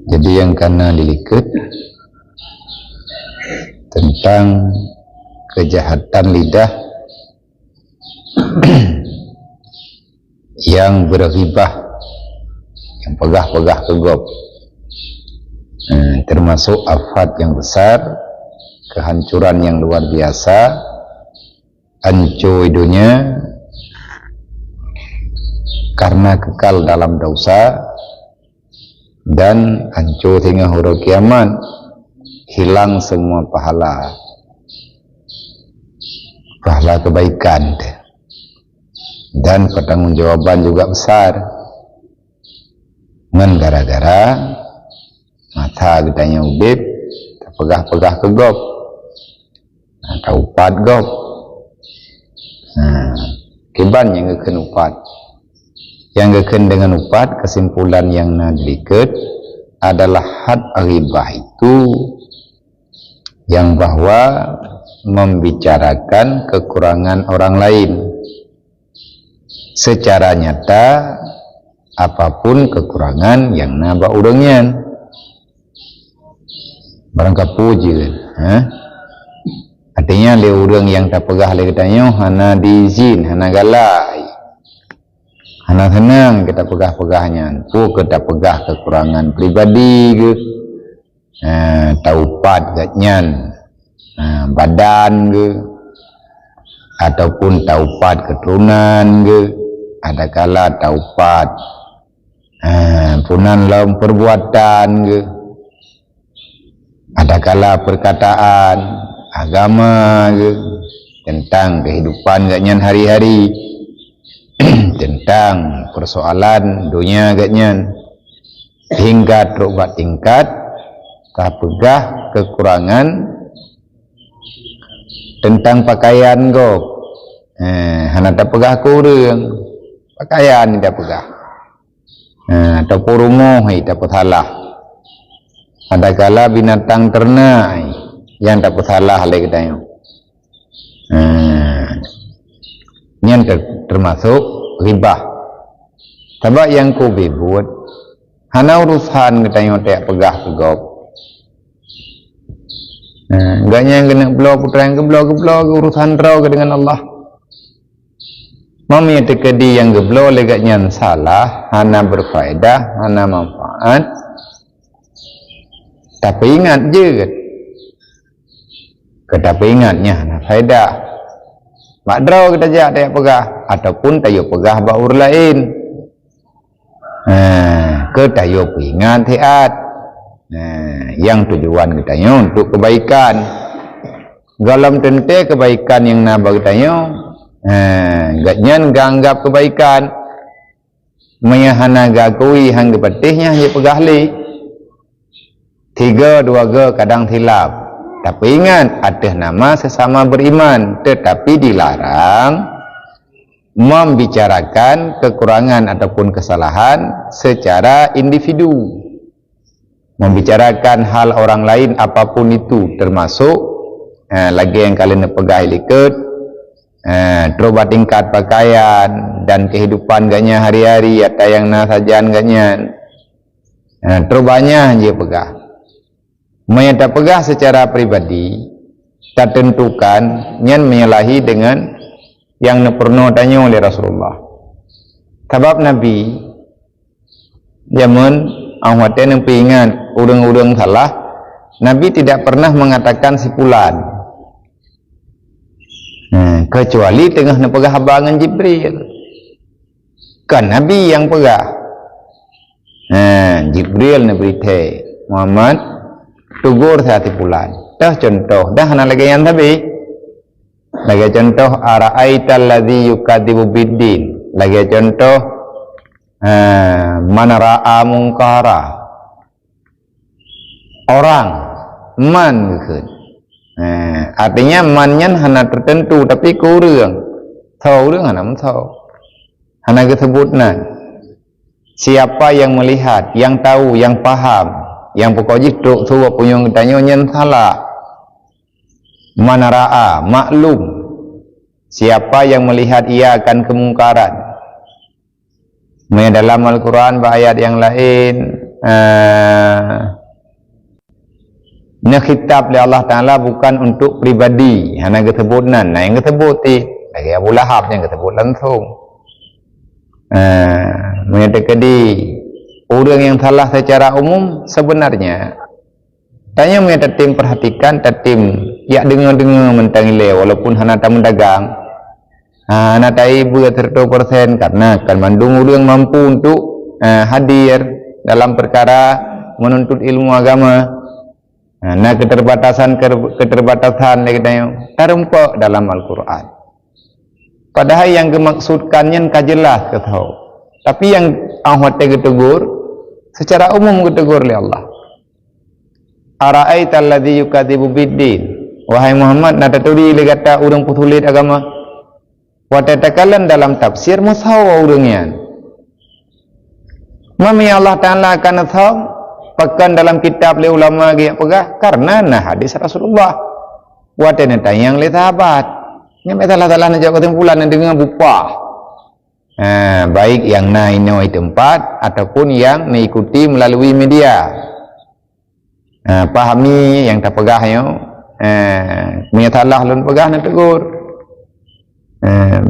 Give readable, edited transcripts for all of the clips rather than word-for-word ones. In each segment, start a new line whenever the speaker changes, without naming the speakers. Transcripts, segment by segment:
Jadi yang karena diliket tentang kejahatan lidah yang berghibah, yang pegah-pegah kegop, termasuk afat yang besar, kehancuran yang luar biasa, hancur dunia karena kekal dalam dosa, dan hancur hingga huruf kiamat, hilang semua pahala kebaikan, dan pertanggungjawaban juga besar. Ngan gara-gara mata kitanya udip pegah-pegah ke gop, taupat gop, kiban yang keken upat, yang keken dengan upat. Kesimpulan yang nadliket adalah had ghibah itu yang bahwa membicarakan kekurangan orang lain secara nyata, apapun kekurangan yang naba urangnya barang kapuji kan, artinya le urang yang tak pegah le katanya hana diizin, hana galai, hana senang kita pegah-pegahnya, pu kita pegah kekurangan pribadi ke, taupat gatnyan, badan ke, ataupun taupat keturunan ke, ada kala taupat punan dalam perbuatan ke, ada kala perkataan agama ke, tentang kehidupan gatnyan hari-hari, tentang persoalan dunia gatnyan, hingga terubat tingkat kapegah kekurangan tentang pakaian gop, hana tak pegah kurang pakaian tidak pegah, atau rumah tidak salah. Ada kala binatang ternak yang tak salah lagi katanya. Ini termasuk ribah. Sebab yang ku buat hana urusan katanya tak pegah gop. Enggaknya yang kena belau putra yang geblau urusan rau ke dengan Allah. Mami tekedi yang geblau legaknya salah, hana berfaedah, hana manfaat. Tapi ingat je, tapi ingatnya hana faedah. Mak rau kita jak tak pegah, ataupun tayo pegah baur lain. Ke tayo ingat hiat. Yang tujuan kitanya untuk kebaikan. Dalam tente kebaikan yang nabag kitanya, gatnyan ganggap kebaikan, mayahana gakui hang gepetihnya dia pegahli 3-2 kadang hilap. Tapi ingat ada nama sesama beriman, tetapi dilarang membicarakan kekurangan ataupun kesalahan secara individu. Membicarakan hal orang lain apapun itu, termasuk lagi yang kalian pegang liket, terobat tingkat pakaian dan kehidupan ganya hari-hari atau yang nasajan ganya, terobanya dia pegah. Mereka pegah secara pribadi tak tentukan nyan menyalahi dengan yang pernah tanya oleh Rasulullah. Sebab Nabi zaman awatan yang peringat urang-urang salah, Nabi tidak pernah mengatakan sipulan, kecuali tengah nepegah abangan Jibril. Kan Nabi yang pegah, Jibril naberite Muhammad tugur satu bulan. Dah contoh, dah hana lagi yang tabi. Lagi contoh ara'aital ladzi yukadzibu biddin. Lagi contoh man ra'a munkara. Orang man gitu. Artinya mannya hana tertentu tapi kurang. Tahu urang hana tahu. Hana disebutna. Siapa yang melihat, yang tahu, yang paham, yang pokoknya truk suwa punya tanya nyen salah. Man ra'a maklum. Siapa yang melihat ia akan kemungkaran. Dalam Al-Quran ayat yang lain nak khitab oleh Allah Ta'ala bukan untuk pribadi hanya ketebutan. Nah yang ketebut lagi Abu Lahab yang ketebut langsung menyatakan orang yang salah secara umum sebenarnya tanya menyatakan tim perhatikan tatim ya dengar-dengar mentangile walaupun hanya tamu dagang hanya ibu 100% karena kan mandung orang mampu untuk hadir dalam perkara menuntut ilmu agama. Nah keterbatasan terumpak dalam Al-Quran. Padahal yang dimaksudkannya kajelas ketahu. Tapi yang ahwat tegur secara umum ditegur oleh Allah. Ara'aita alladhi yukadzibu biddin. Wahai Muhammad, nak taturi li kata urang putulit agama. Wa tatakalan dalam tafsir masawa urangnya. Mami Allah Ta'ala akan tahu pekan dalam kitab le ulama dia pegah karena nah hadis Rasulullah. Wa tanatayang li sahabat. Nya metalah-talah nak jawab kesimpulan dengan bupa. Baik yang naik tempat ataupun yang mengikuti melalui media. Pahami yang tak pegahnya menyatalah lun pegah nak tegur.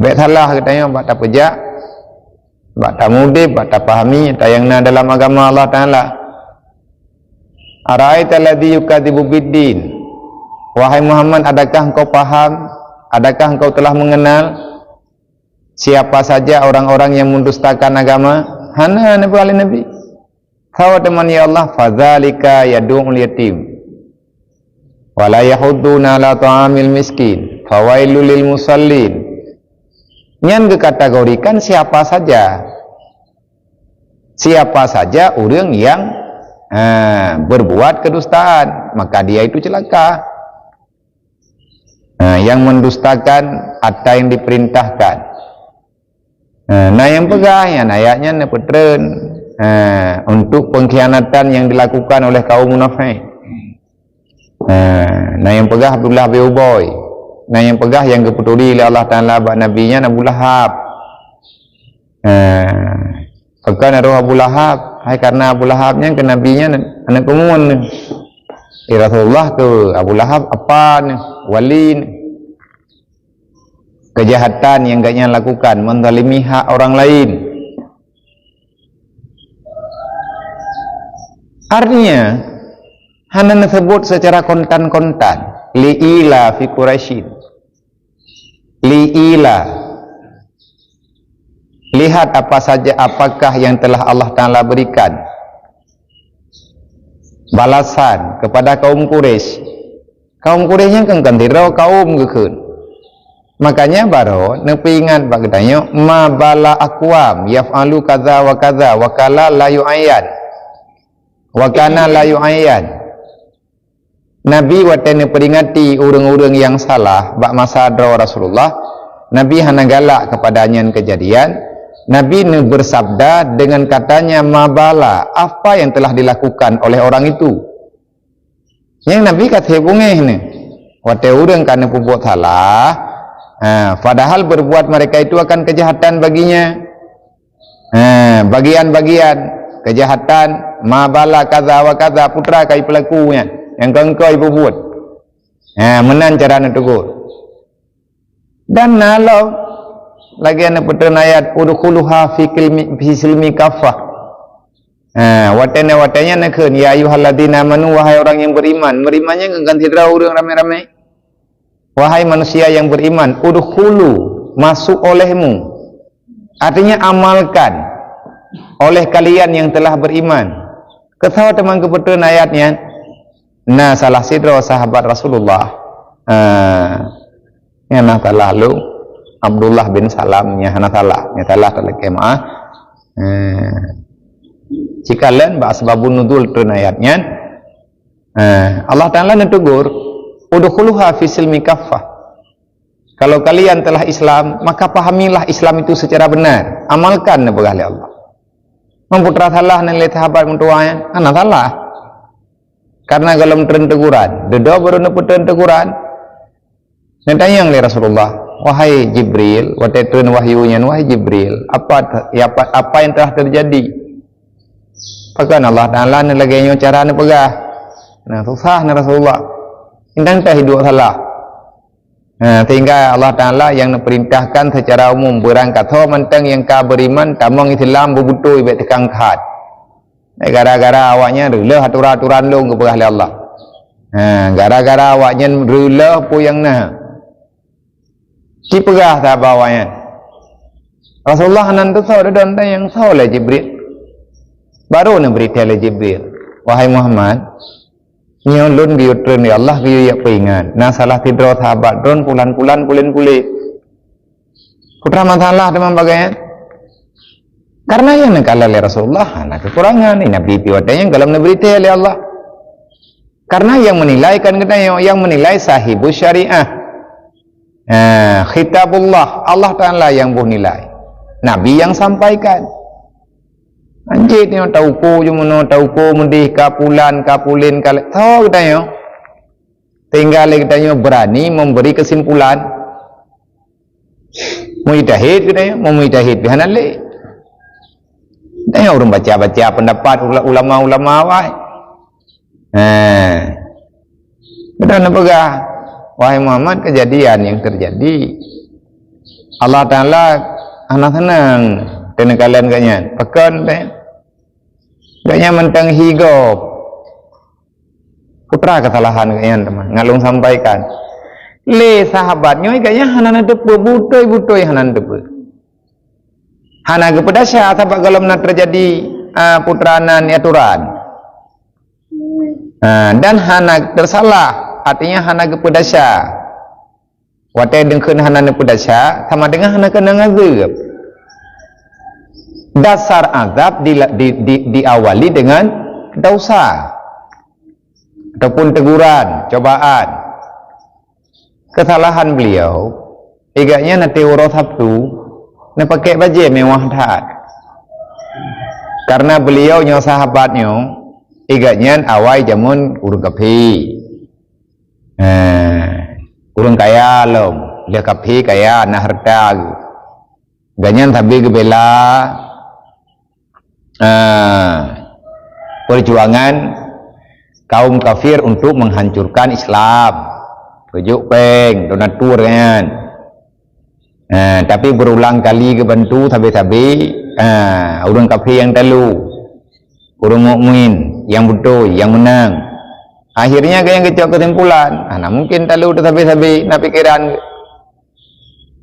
Baik salah katanya bak tak pejak, bak tak mudib, bak tak pahami yang dalam agama Allah Ta'ala. Ara'aita alladhi yukadzibu biddin. Wahai Muhammad, adakah engkau paham, adakah engkau telah mengenal siapa saja orang-orang yang mendustakan agama? Hana Nabi Ali Nabi. Tahu teman ya Allah, fadzalika yad'ul yatim wa la yahudduna ala ta'amil miskin fawailul lil musallin. Nyan dikategorikan siapa saja orang yang berbuat kedustaan, maka dia itu celaka. Yang mendustakan apa yang diperintahkan. Nah yang pegah yang ayatnya nepetren untuk pengkhianatan yang dilakukan oleh kaum munafik. Nah yang pegah Abdullah bin Ubay. Nah yang pegah yang keputuli oleh Allah Ta'ala bak nabinya Abu Lahab. Pekan roh Abu Lahab. Hai karena Abu Lahabnya ke nabinya anak umuman. Rasulullah tu Abu Lahab apa ni? Wali ni. Kejahatan yang gaknya lakukan, menzalimi hak orang lain. Artinya hanya disebut secara kontan-kontan. Li'ila fi Quraisyin. Li'ila. Lihat apa saja apakah yang telah Allah Ta'ala berikan balasan kepada kaum Quraisy. Kaum Quraisynya kan tirau kaum gekun. Makanya baru nepi ingat bagdanya ma bala aqwam yaf'alu kadza wa kala la yu'ayyan. Wa kana la yu'ayyan. Nabi watene peringati orang-orang yang salah bak masa Rasulullah. Nabi hana galak kepadanya kejadian. Nabi bersabda dengan katanya mabala, apa yang telah dilakukan oleh orang itu. Yang Nabi kata hubungnya ini, wate orang karena berbuat salah, padahal berbuat mereka itu akan kejahatan baginya. Bagian-bagian kejahatan mabala kaza wa kaza putra kai pelakunya yang engkau ibu buat. Menan cara nak tegur. Dan nalau lagi anak putra ayat udkhuluha fi silmi kafah. Watanya nak ya ayyuhalladzina amanu wahai orang yang beriman. Berimannya ganti draw orang ramai-ramai. Wahai manusia yang beriman, udkhulu masuk olehmu. Artinya amalkan oleh kalian yang telah beriman. Ketawa teman kebetulan ayatnya. Nah salah sidra sahabat Rasulullah. Yang nak lalu Abdullah bin Salam nya hana salah dalam kemah. Jika lain bahas babun nuzul tu ayatnya Allah Ta'ala netegur udkhuluha fi silmi kaffah. Kalau kalian telah Islam maka pahamilah Islam itu secara benar, amalkan nebagah oleh Allah. Memputra salah nilai sahabat mentuanya hana salah karena kalau menteren teguran dedo baru neputren teguran. Nentanya yang Rasulullah, wahai Jibril, watetun wahyunya, wahai Jibril, apa yang telah terjadi? Pakan Allah Ta'ala ni lagi nyo cara ni pegah. Nah, susah ni Rasulullah. Intang tak hidup salah. Sehingga Allah Ta'ala yang perintahkan secara umum berangkat ho mentang yang ka beriman tamang Islam berbutui bet tekang khat. Gara-gara awaknya rela aturan-aturan long ke pegah Allah. Gara-gara awaknya rela pu yang nah. Ki pegah tak bawanya. Rasulullah nan tu saw dan yang saw le Jibril. Baru nak beritahu oleh Jibril, wahai Muhammad, nyo lun biu tren ya Allah biu ya peingan. Nah salah tidur sahabat don pulan-pulan kulin-kulit. Putra masalah teman bagaian. Karena yang nak kalah oleh Rasulullah, anak kekurangan ini Nabi piwatanya kalau nak beritahu oleh Allah. Karena yang menilaikan kita yang menilai sahibu syariah. Khitabullah, Allah Ta'ala yang nilai. Nabi yang sampaikan. Anjir ni tauku jumono tauku mendih kapulin kali tahu kita yo tinggal kita yo berani memberi kesimpulan mujtahid kita yo mujtahid bihanale dah orang baca pendapat ulama-ulama wah benar nak pegah wahai Muhammad kejadian yang terjadi Allah Ta'ala anak senang kena kalian kanya pekan kanya mentang higop putra kesalahan kanya teman ngalung sampaikan le sahabatnya kanya hanana depe butoi hanan depe hana kepada sahabat kalau nak terjadi putranan aturan dan hana tersalah artinya hana kepada syah watai dengkeun hana kepada syah sama dengan hana kena ngazab. Dasar azab diawali dengan dosa ataupun teguran, cobaan. Kesalahan beliau, igaknya nanti urut Sabtu, nak pakai baju mewah dah. Karena beliau nyo sahabatnya, igaknya awai jamun urung kapi. Urung kaya lom, dia kapi kaya nah harta. Ganyan tapi gebela perjuangan kaum kafir untuk menghancurkan Islam kejuk peng donatur kan tapi berulang kali kebantu tabi-tabi orang kafir yang telu orang mukmin yang betul yang menang akhirnya yang kecok kesimpulan nah mungkin telu tabi-tabi nak pikiran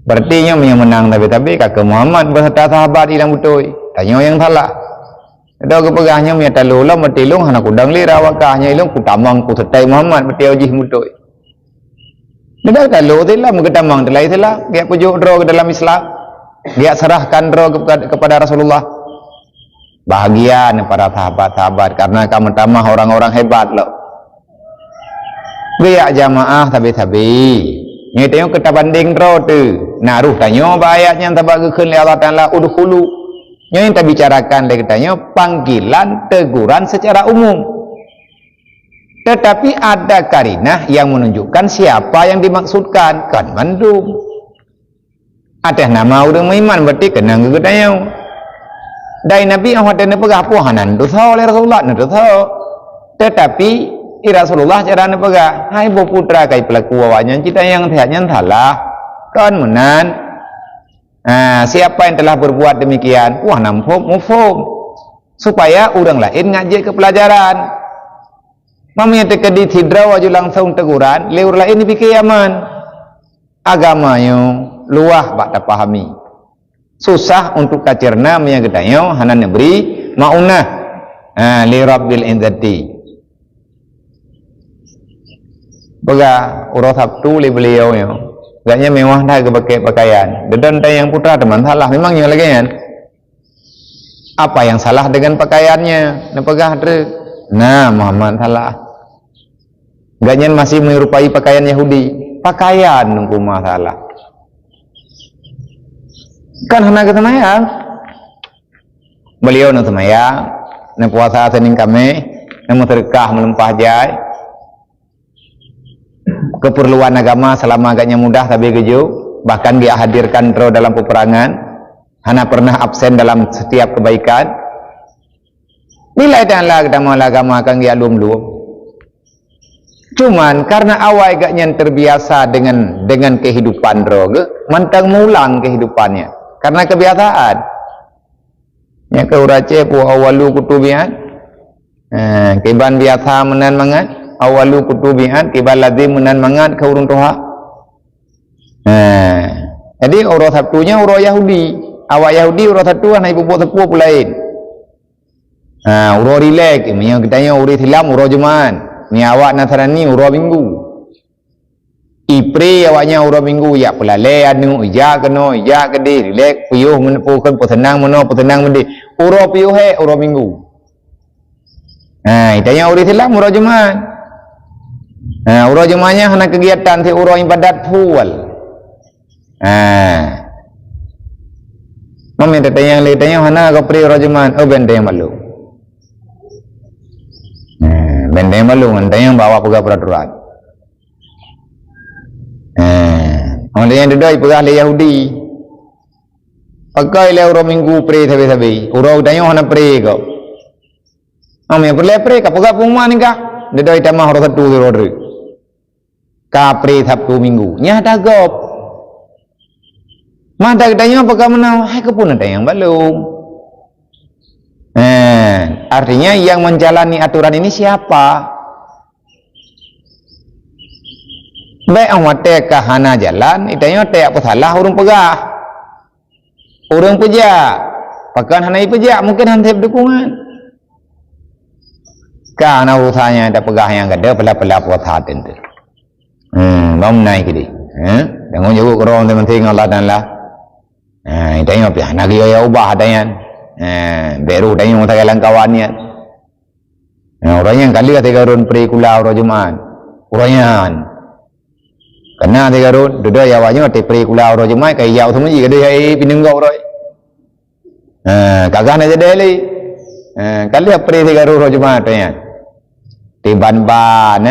berarti yang menang tabi-tabi kakak Muhammad beserta sahabat yang betul tanya yang salah. Ada kepegahnya punya talulah metilung anak kudang lira wakahnya ilung kutamang kusetai Muhammad betiau jih mutoi. Dia talu telah mengetamang telah itulah dia pujuk draw ke dalam Islam. Dia serahkan draw kepada Rasulullah. Bahagia para sahabat-sahabat karena kamu tamah orang-orang hebat loh. Biak jamaah tabi-tabi. Ni tengok kita banding draw tu. Naruh tanya ayatnya tabak keun Allah Ta'ala udkhulu. Yang kita bicarakan dari katanya panggilan teguran secara umum. Tetapi ada karinah yang menunjukkan siapa yang dimaksudkan kan mandum. Ada nama orang iman berarti kena katanya. Dari Nabi yang hadane pegah puhanan dosa oleh Rasulullah dosa. Tetapi Rasulullah cara pegah hai bu putra kai pelaku awaknya kita yang tiaknya salah kan menan. Siapa yang telah berbuat demikian wah nampuk mufum supaya orang lain ngaji ke pelajaran mamanya tekadi tidra waju langsung teguran leur lain dipikir aman agamanya luah bak tak pahami susah untuk kacerna yang gedanya hanan beri maunah li rabbil izzati baga urut Sabtu li beliau nya gaknya mewah dah ke pakai pakaian. Dan yang putra teman salah memangnya lagi kan. Apa yang salah dengan pakaiannya? Nepegah tu. Nah, Muhammad salah. Gaknya masih menyerupai pakaian Yahudi. Pakaian nunggu masalah. Kan hendak kesemayang. Beliau nak semayang, nak puasa Senin Kamis, nak sedekah melempah jai. Keperluan agama selama agaknya mudah tapi keju bahkan dia hadirkan terus dalam peperangan hana pernah absen dalam setiap kebaikan Nilai dan lah kita agama akan dia lum-lum. Cuman karena awal agaknya terbiasa dengan kehidupan roga, mantang mulang kehidupannya. Karena kebiasaan. Ya ke urace pu awalu kutubian. Kiban biasa menan mangat, awalu kutubian, kiban lazim menan mangat ke urun toha. Jadi urut Sabtunya urut Yahudi. Awak Yahudi urut Sabtu kan ibu buat sepupu lain. Urut rilek, yang kitanya urut Islam urut Jumaat. Ni awak Nasrani urut Minggu. Ipre awaknya urut Minggu ya pelale anu ija keno ija gede rilek puyuh menepukkan pesenang mende. Urut puyuh urut Minggu. Itanya urut Islam urut Jumaat. Urut Jumaatnya hanya kegiatan si urut ibadat full. Mami tetanya letanya hana ka pri rajuman bende malu. Bende malu ngantanya bawa pegah peraturan. Orang yang duduk pegah le Yahudi. Pakai le orang minggu pri sabi-sabi. Orang tanya hana pri ko. Mami perle pri ka pegah pungma ni ka. Duduk tamah orang satu rodri. Ka pri Sabtu Minggu. Nya dagop. Mata katanya apakah menang? Kepun ada yang belum. Artinya yang menjalani aturan ini siapa? Baik awak teka hana jalan, itanya teka apa salah urung pegah. Urung pejak. Pakan hana pejak, mungkin hansip dukungan. Karena urusannya ada pegah yang ada, pela-pela puas hati itu. Bang naik ini. Dengan juga orang teman-teman Allah dan Allah. Itanya apa? Nak dia ubah adanya. Baru dia yang tak kawan kawannya. Orangnya kali kata karun perikula orang Jumaat. Orangnya. Karena kata karun duduk ya awaknya kata perikula orang Jumaat kaya jauh semua je. Kata pinenggau orang. Kagak nak jadi lagi. Kali perikula orang Jumaat tanya. Di ban-ban,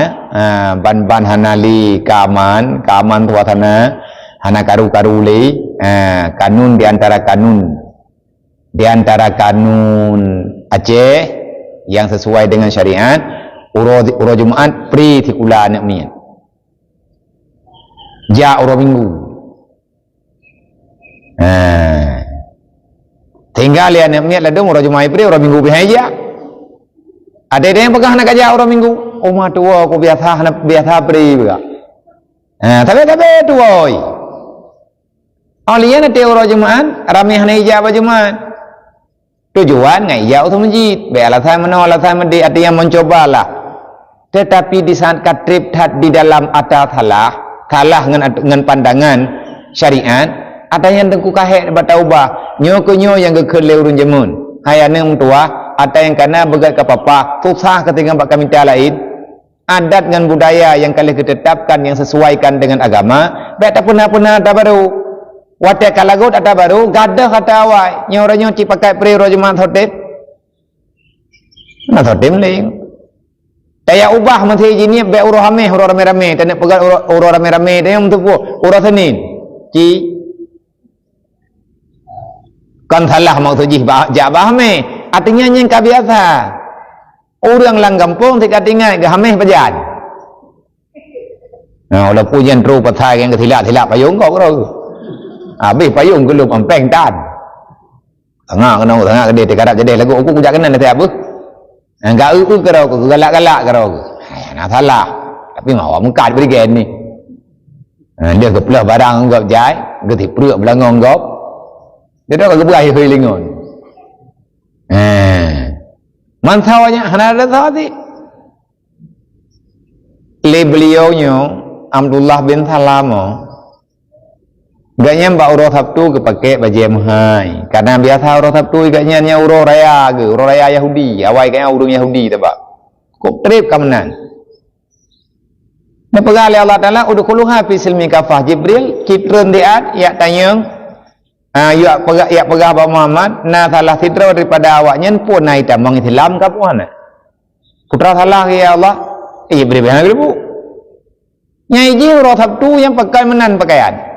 ban-ban hanali kaman tuatana. Hana karu-karu le kanun di antara kanun Aceh yang sesuai dengan syariat uro Jumaat pri tikula nak mian ja uro Minggu tinggal ya nak mian ladung uro Jumaat pri uro Minggu bihaja ada yang pegang nak ja uro Minggu umah tua aku biasa pri juga tapi tua oi Alian ada orang Jumaat, ramai hanya ijab Jumaat. Tujuan ngai jauh tu masjid. Be alasan mana alasan mesti ada yang mencobalah. Tetapi di saat katrip di dalam atas salah dengan pandangan syariat, ada yang tengku kahek bertaubah. Nyo yang kekelai urun jemun. Hayane tua, ada yang kena begat ke papa, susah ketika bakal minta lain. Adat dengan budaya yang kali ditetapkan yang sesuaikan dengan agama, be tak pernah ada baru. Wadah kalagut ada baru, gadah kata awak. Nyoranya ci pakai pri rojuman thotip. Nah thotip ling. Taya ubah masih jini be uro rame-rame. Tanya pegat uro rame-rame. Tanya untuk uro Senin. Ci. Kan salah maksud jabah me. Artinya yang biasa. Orang lang kampung tidak tinggal gahameh pejan. Nah, ulah pujian tru patai yang ketilak payung kau kau. Habis payung gelum ampeng tan. Tengah ke dia kadap jadi lagu aku kujak kena nanti apa? Enggak kerau aku galak kerau. Nak salah. Tapi mau mengkat beri gen ni. Dia kepelah barang anggap jai, geti perut belangong anggap. Dia dah keberai feelingon. Mansawanya hana ada tadi. Le beliaunya Abdullah bin Salam. Gaknya mbak urut Sabtu kepake baju mahai. Karena biasa urut Sabtu gaknya nya urut raya Yahudi. Awai kaya urung Yahudi tak. Kok trip kamenan. Nah pegali Allah Taala udkhuluha fi silmi kafah. Jibril kitreun diat ya tanyang ya pegah Bapak Muhammad na salah sidra daripada awaknya pun naik tamang Islam ka puana. Putra salah ya Allah. Jibril bilang gitu. Nyai ji urut Sabtu yang pakai menan pakaian.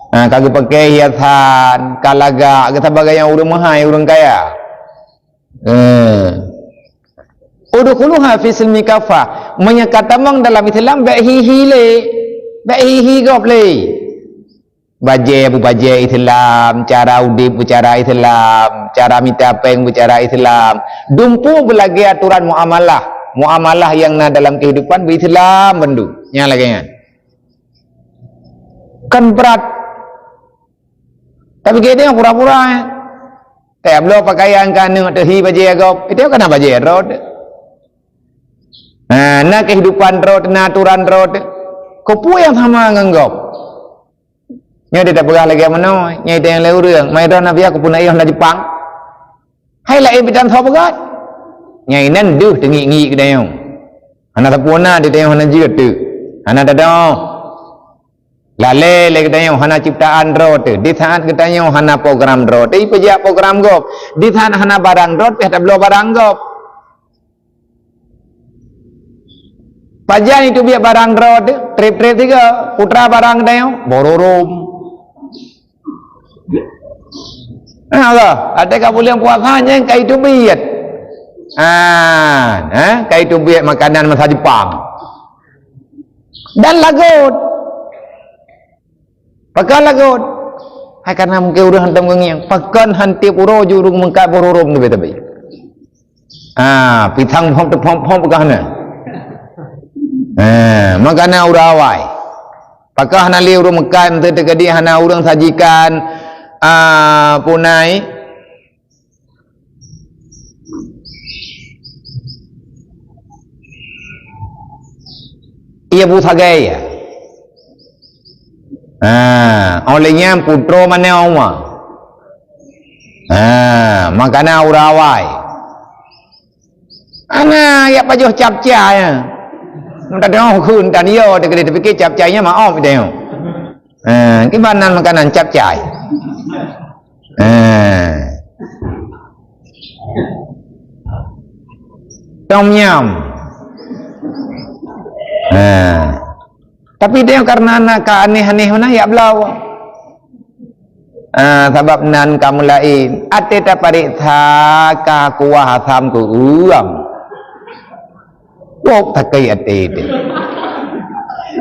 Kagak pakai hiasan, kalaga, kita bagai yang urang mahal, urang kaya. Udkhuluha fi silmi kafah, menyakatamang dalam Islam baik hihi le, baik hihi gop le. Baje bu baje Islam, cara udip bu cara Islam, cara minta peng bu cara Islam. Dumpu belagi aturan muamalah yang na dalam kehidupan bu Islam bendu. Nya lagi nya. Kan berat. Tapi kita yang pura-pura. Tak belum pakaian kan nengok tehi baje gop. Itu kan baje road. Nah kehidupan road, na aturan road. Kopu yang sama nganggop. Nya dia tak berah lagi mana, nya itu yang lain orang. Mai dah Nabi aku pun ayah na Jepang. Hai lain bidan tho begat. Nya inan duh tengi-ngi ke dayong. Ana tapuna di dayong hana jiut tu. Ana dadao. Lale le ke dayong hana ciptaan road. Di saat ke dayong hana program road. Ei pejak program gop. Di saat hana barang road peh tak belum barang gop. Pajan itu biar barang road, trip-trip tiga, putra barang dayong, bororom. Ada bulan puasanya kai tu biat. Kai tu biat makanan masa Jepang. Dan lagut. Pakai lagut. Hai karena mungkin urang hantam ngiang. Pakan hanti puro jurung mengkat bororom tu betul. Pitang pom pekana. Makanan urawai. Pakai hana liu urang mengkat ente tegadi hana urang sajikan punai ia busagai ya. Olehnya putro mana oma. Makana urawai. Ana ya pajuh capcai ya. Minta dong kun tanio tegede fikir capcainya maaf deh. Gimana makanan capcai? Tom yum. Tapi dia karena nak aneh-aneh mana ya belau. Sebab nan kamu lain. Ate tak pariksa ka kuah asam ku uam. Wok tak kaya ate itu.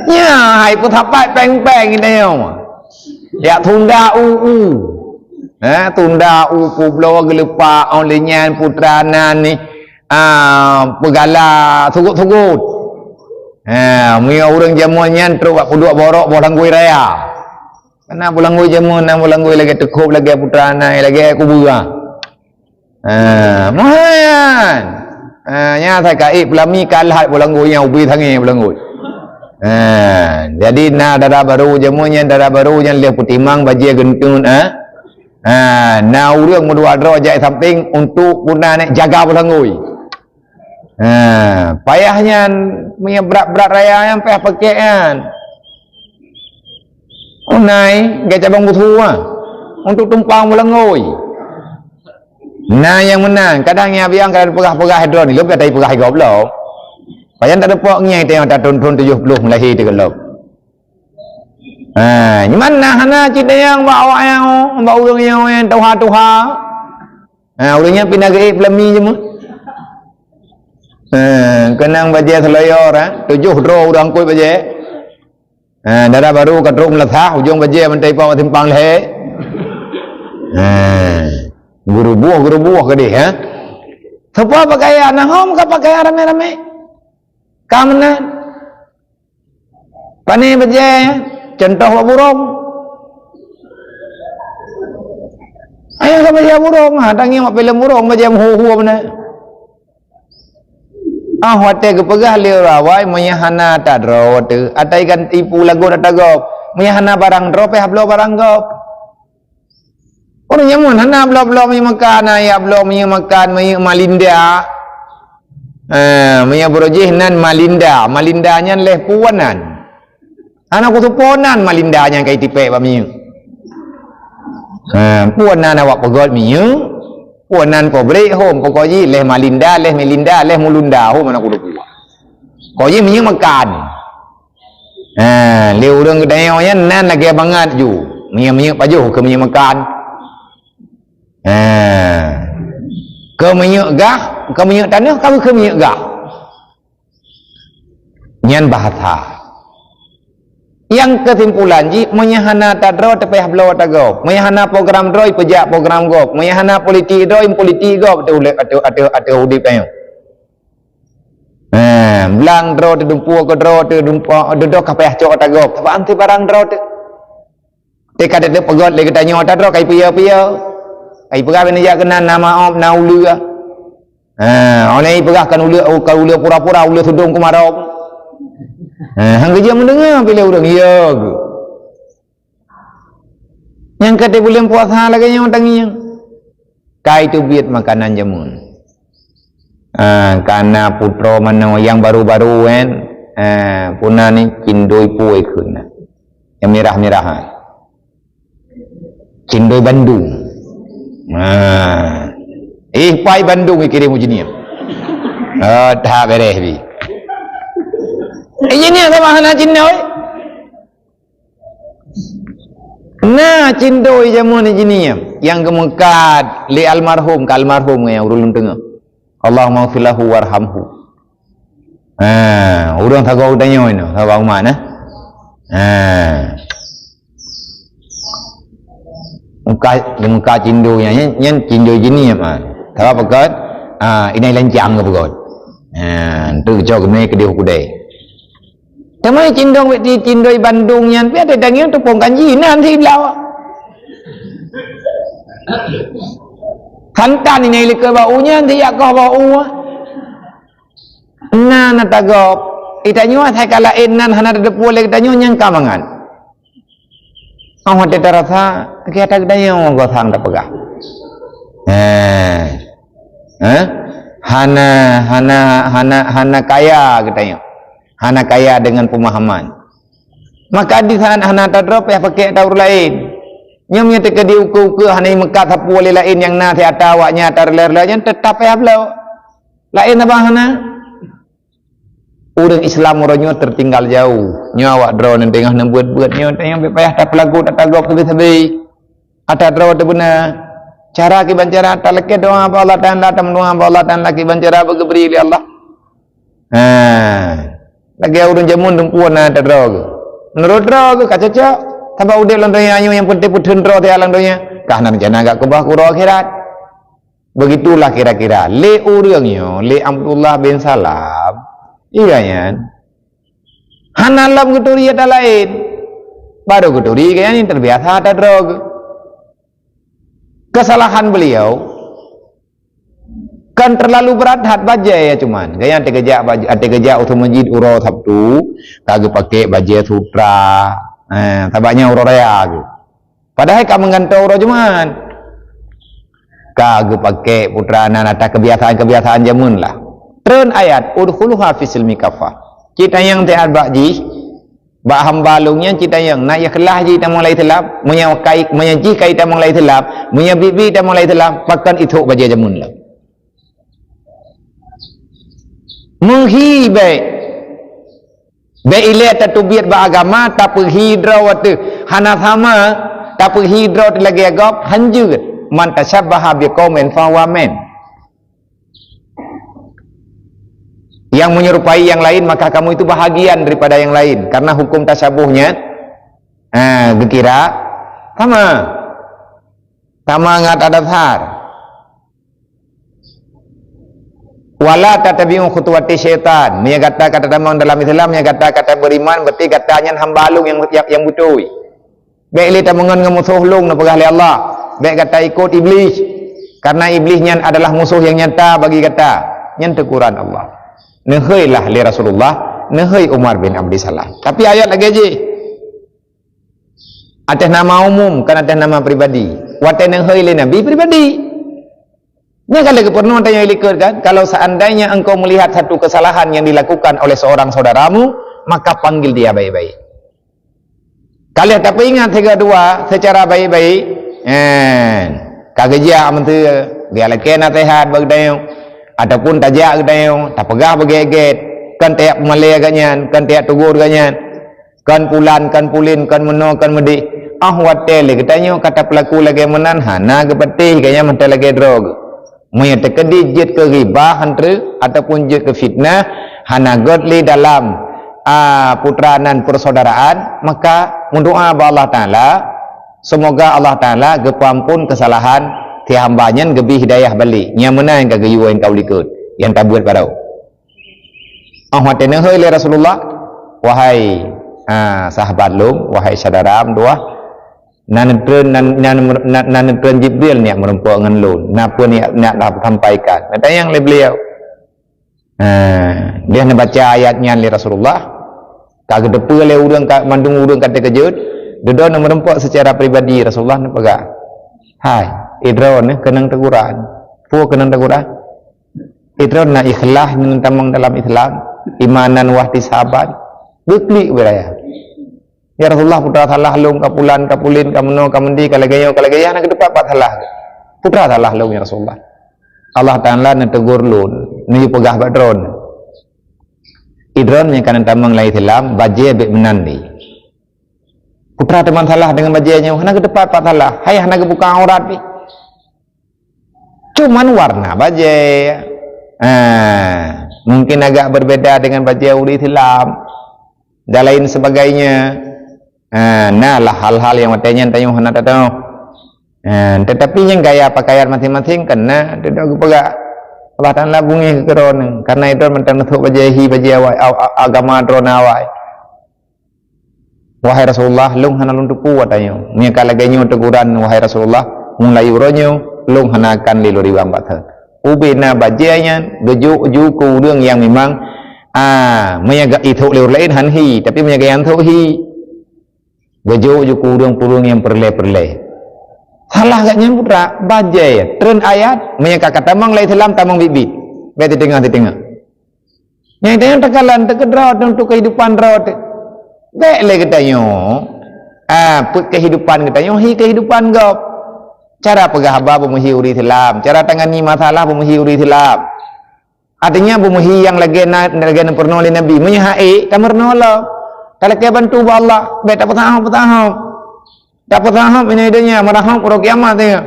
Ya, hai pun tapai peng-peng ini yang. Ya tunda tunda kublo gelupa olehnya putrana ni pegala tugut-tugut. Mia orang jamuannya terus puduk borok bolang gui raya. Karena bolang gui jamuan, bolang gui lagi tekup lagi putrana lagi kubura. Mahan. Nya saya kai pelami kalah bolang gui yang ubi tangi bolang gui. Jadi darah baru jamuannya darah baru yang dia putimang bajia gentun urang mudua dro jai samping untuk guna nek jaga belangui. Payahnya punya berat-berat raya yang payah pakaian. Unai gaya cabang butua untuk tumpang belangui. Nah yang menang kadang yang biang kadang pegah-pegah hidro ni lebih dari pegah goblok. Payan tak ada poknya itu yang tak tahun 70 melahir di gelap. Gimana hana cita yang bawa yang orang yang tuha-tuha. Orangnya pindah ke pelami je mu. Kenang baje seloyor 7 dro orang kuih baje. Darah baru kadruk meletah ujung baje mentai pau timpang le. Guru buah ke dia. Siapa pakaian hom ka pakaian rame-rame. Kamenan pani baje contoh burung ayo ka baje burung tangi mak film burung baje hu mana wate ke pegah liu rawai menyahana tadro tu atai kan tipu lagu datagop menyahana barang drop hablo barang gop orang nyamun hana blo makan ya blo makan malinda Maya berojih nan malindanya leh puanan. Anak kutuponan malindanya kai tipe bami. Puanan awak pegol miu. Puanan pobre hom pokoji leh malinda leh melinda leh mulunda hom anak kudu puan. Koji miu makan. Leh urang kedayonya nan lagi banget ju. Miu pajuh ke miu makan. ke minyak gah, ke minyak tanah, kamu ke minyak gah. Nyan bahasa. Yang kesimpulan ji menyahana tadro tepeh blo tago, menyahana program droi pejak program gop, menyahana politik droi politik gop ate udip tayo. Belang dro te dumpu ke dro te dumpu dodok kapeh cok tago. Apa anti barang dro te. Te kada te pegot le kita nyo tadro kai piyo-piyo. Ai pegah bini jak kena nama om na ulu. Oleh pegah kan ulu pura-pura ulu tudung kumarop. Hang kerja mendengar bila orang ya ke. Yang kata boleh puasa lagi yang tanginya. Kai tu biat makanan jamun. Karena putra mana yang baru-baru kan, puna ni cindoi puai kena. Yang merah-merahan. Cindoi Bandung. Pai Bandung kirim ujinya. Tak beres bi. Ini apa bahana cindoi? Nah cindoi jamun ini yang kemukat li almarhum yang urun tengah. Allahumma filahu warhamhu. Urang thagau danyo ino, thagau mana? Muka cindoi yang cindoi ini apa? Thagau pakat, ini lancang ke pakat. Tu jauh kene ke dia kudai. Tamai cindoi Bandung yang pi ada dangian tu pong kanji nanti belau. Hantan ini lekar baunya nanti ya kau bau. Nah natagop. Itanyo saya kala enan hana ada boleh itanyo yang kamangan. Awak tidak rasa kita itanyo mau gosang tak pegah. Hana kaya itanyo. Hana kaya dengan pemahaman. Maka di sana hana tadrop ya pakai taur lain. Nyamnya teka diuku-uku hana Mekah sapu oleh lain yang na tiata awaknya tar-ler-lernya tetap ya belau. Lain apa hana? Orang Islam orangnya tertinggal jauh. Nyawa draw nan tengah nan buat-buatnya yang payah tak pelaku tak tagop sabi-sabi. Ada draw tu benar. Cara kiban cara tak leke doa apa Allah Taala doa apa Allah Taala kiban cara begebri li Allah. Lagi urun jamun dumpuan ada draw. Menurut draw kacacak. Tambah udah landonya yang penting putun draw dia landonya. Kahnan jana agak kubah kuro akhirat. Begitulah kira-kira. Le urangnya, le Abdullah bin Salam. Iya kan? Hanalam keturi ada lain. Baru keturi kayaknya terbiasa ada drog. Kesalahan beliau kan terlalu berat hat baja ya cuman. Gaya tegejak untuk masjid uro Sabtu, kagak pakai baja sutra. Tabaknya uro raya gitu. Padahal kau menggantau uro cuman. Kagak pakai putra nata kebiasaan jamun lah. Tren ayat udkhuluha fi silmi kafah. Kita yang tehat bakji bak hambalungnya kita yang nak ikhlas ji ta mulai telap, menyaji kai ta mulai telap, menyabibi ta mulai telap, pakan itu baja jamun lah. Menghibai Bailah tatubiat beragama tak perhidraw tu hana sama tak perhidraw tu lagi agak hanjur man tashabbaha biqaumin fahuwa min. Yang menyerupai yang lain maka kamu itu bahagian daripada yang lain karena hukum tasyabuhnya gekira sama ngat ada besar. Wala tatabi'u khutuwati syaitan. Dia kata tamang dalam Islam, dia kata beriman berarti katanya hambalung yang betul. Baik li tamangan dengan musuh lung na pegah li Allah. Baik kata ikut iblis. Karena iblisnya adalah musuh yang nyata bagi kata yang Quran Allah. Nehailah li Rasulullah, nehai Umar bin Abdi Salam. Tapi ayat lagi aja. Atas nama umum kan atas nama pribadi. Wa nehai li Nabi pribadi. Ini kalau keperluan tanya ilikut kan, kalau seandainya engkau melihat satu kesalahan yang dilakukan oleh seorang saudaramu, maka panggil dia baik-baik. Kalian tapi ingat dua secara baik-baik, kagejak mentu dia lagi nak sehat bagdayong, ataupun tajak bagdayong, tak pegah begeget, kan tiap malay ganyan, kan tiap tugur ganyan, kan pulan, kan pulin, kan meno, kan medi. Watel katanya kata pelaku lagi menan hana kepetih kayaknya mentah lagi drog. Maya terkedi jet ke ribah hantre ataupun jet ke fitnah hana godli dalam putranan persaudaraan, maka mendoa ba Allah Taala semoga Allah Taala gepampun kesalahan ti hambanya gebi hidayah balik nya menang ka gayuan kau likut yang tak buat barau. Ahwatena heuy Rasulullah, wahai sahabat lum, wahai saudara dua nanentren Jibril ni merempuak dengan lun napa ni nak sampaikan kata yang le beliau dia nak baca ayatnya li Rasulullah kagak depa le urang mandung urang kata kejut dedo nak merempuak secara pribadi Rasulullah nak pegak hai idron kenang teguran pu kenang teguran idron nak ikhlas dengan tamang dalam Islam imanan wahtisaban beklik beraya. Ya Rasulullah putra salah lung kapulin kameno kamendi kalagaya nak ke depan pat salah putra salah lung ya Rasulullah. Allah Taala nak tegur lun ni pegah badron idron yang kanan tamang lai Islam baje bek menan ni putra teman salah dengan bajenya nak ke depan pat salah hai nak ke buka aurat ni cuman warna baje mungkin agak berbeda dengan baje uri Islam dan lain sebagainya. Nah lah hal-hal yang matanya tanya hana tahu. Tetapi yang gaya pakaian masing-masing kena tidak pegak Allah Taala bungi keron karena itu mentang untuk bajahi awai agama drona awai. Wahai Rasulullah lung hana lung tupu watanya. Nya kalaganya teguran wahai Rasulullah mulai uronyo lung hana akan liluri wambat. Ubina bajanya geju ku urang yang memang menyaga itu leur lain hanhi tapi menyaga yang hi bejo kurung yang perle salah agaknya putra bajai tren ayat menyaka kata mang lai Islam tamang bibit beti tengah yang tengah tekalan tekedrot untuk kehidupan rot dek le katanya put kehidupan katanya hi kehidupan gop cara pegah haba pemuhi uri Islam cara tangani masalah pemuhi uri Islam artinya pemuhi yang lagi pernah oleh Nabi menyahai tamernolah kalau kita bantu Allah, baik tak petaham ini idenya maraham urang kiamat tengok.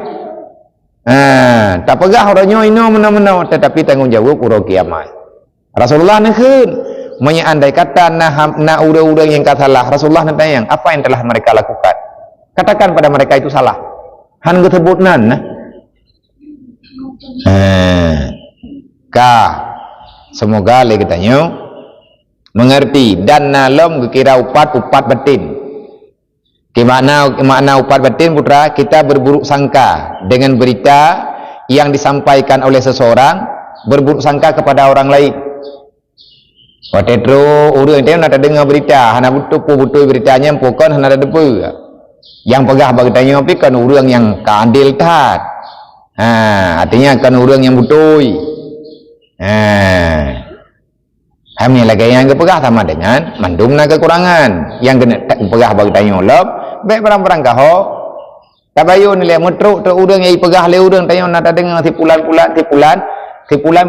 Tak pegah orangnya ino mena-mena tetapi tanggungjawab urang kiamat. Rasulullah nekeun andai kata na urang yang salah, Rasulullah nak tanya, apa yang telah mereka lakukan? Katakan pada mereka itu salah. Han gesebutnan semoga le katanya mengerti dan nalom kira upat batin. Di makna upat batin putra kita berburuk sangka dengan berita yang disampaikan oleh seseorang berburuk sangka kepada orang lain. Waktu itu urang itu nak dengar berita, hana betul beritanya pokon hana ada depu. Yang pegah bagi tanya tapi kan urang yang keadil tat. Artinya kan urang yang betul. Kami lagi yang kepegah sama dengan mandumna kekurangan yang kena pegah bagi tanya lop baik barang-barang kaho tabayu nilai metruk tu urang yang pegah le urang tanya nak dengar tipulan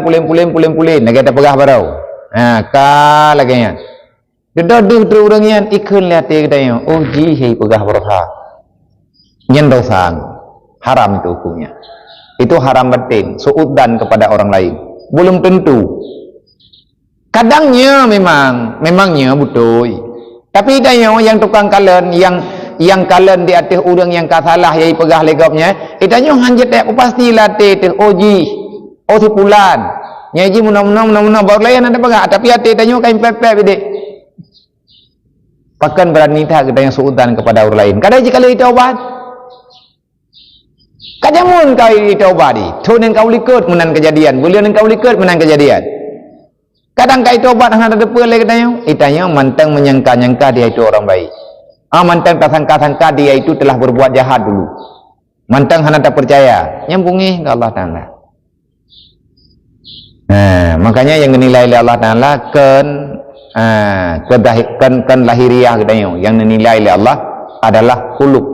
pulin lagi tak pegah barau ka lagi yang dedo tu urang yang ikun lihat dia tanya oh ji hei pegah berha nyen dosa haram itu hukumnya itu haram batin suudan kepada orang lain belum tentu. Kadangnya memangnya betul. Tapi tanya yang tukang kalen yang kalen di atas urang yang kasalah yai pegah legapnya, itanya hanjet tak pastilah teh oji. Oh sepulan. Nyaji munam baru lain ada pegah tapi ate tanya kain pepep ide. Pakan berani tak kita yang suudan kepada orang lain. Kadang jika itu obat. Kadang mun kau itu obat di. Tu nang kau likut menan kejadian. Boleh nang kau likut menan kejadian. Kadang kait obat hang ada depa le katanya. Itanya mantang menyangka-nyangka dia itu orang baik. Mantang sangka-sangka dia itu telah berbuat jahat dulu. Mantang hang tak percaya. Nyambungi ke Allah Taala. Makanya yang dinilai oleh Allah Taala kan lahiriah katanya. Yang dinilai oleh Allah adalah qulub.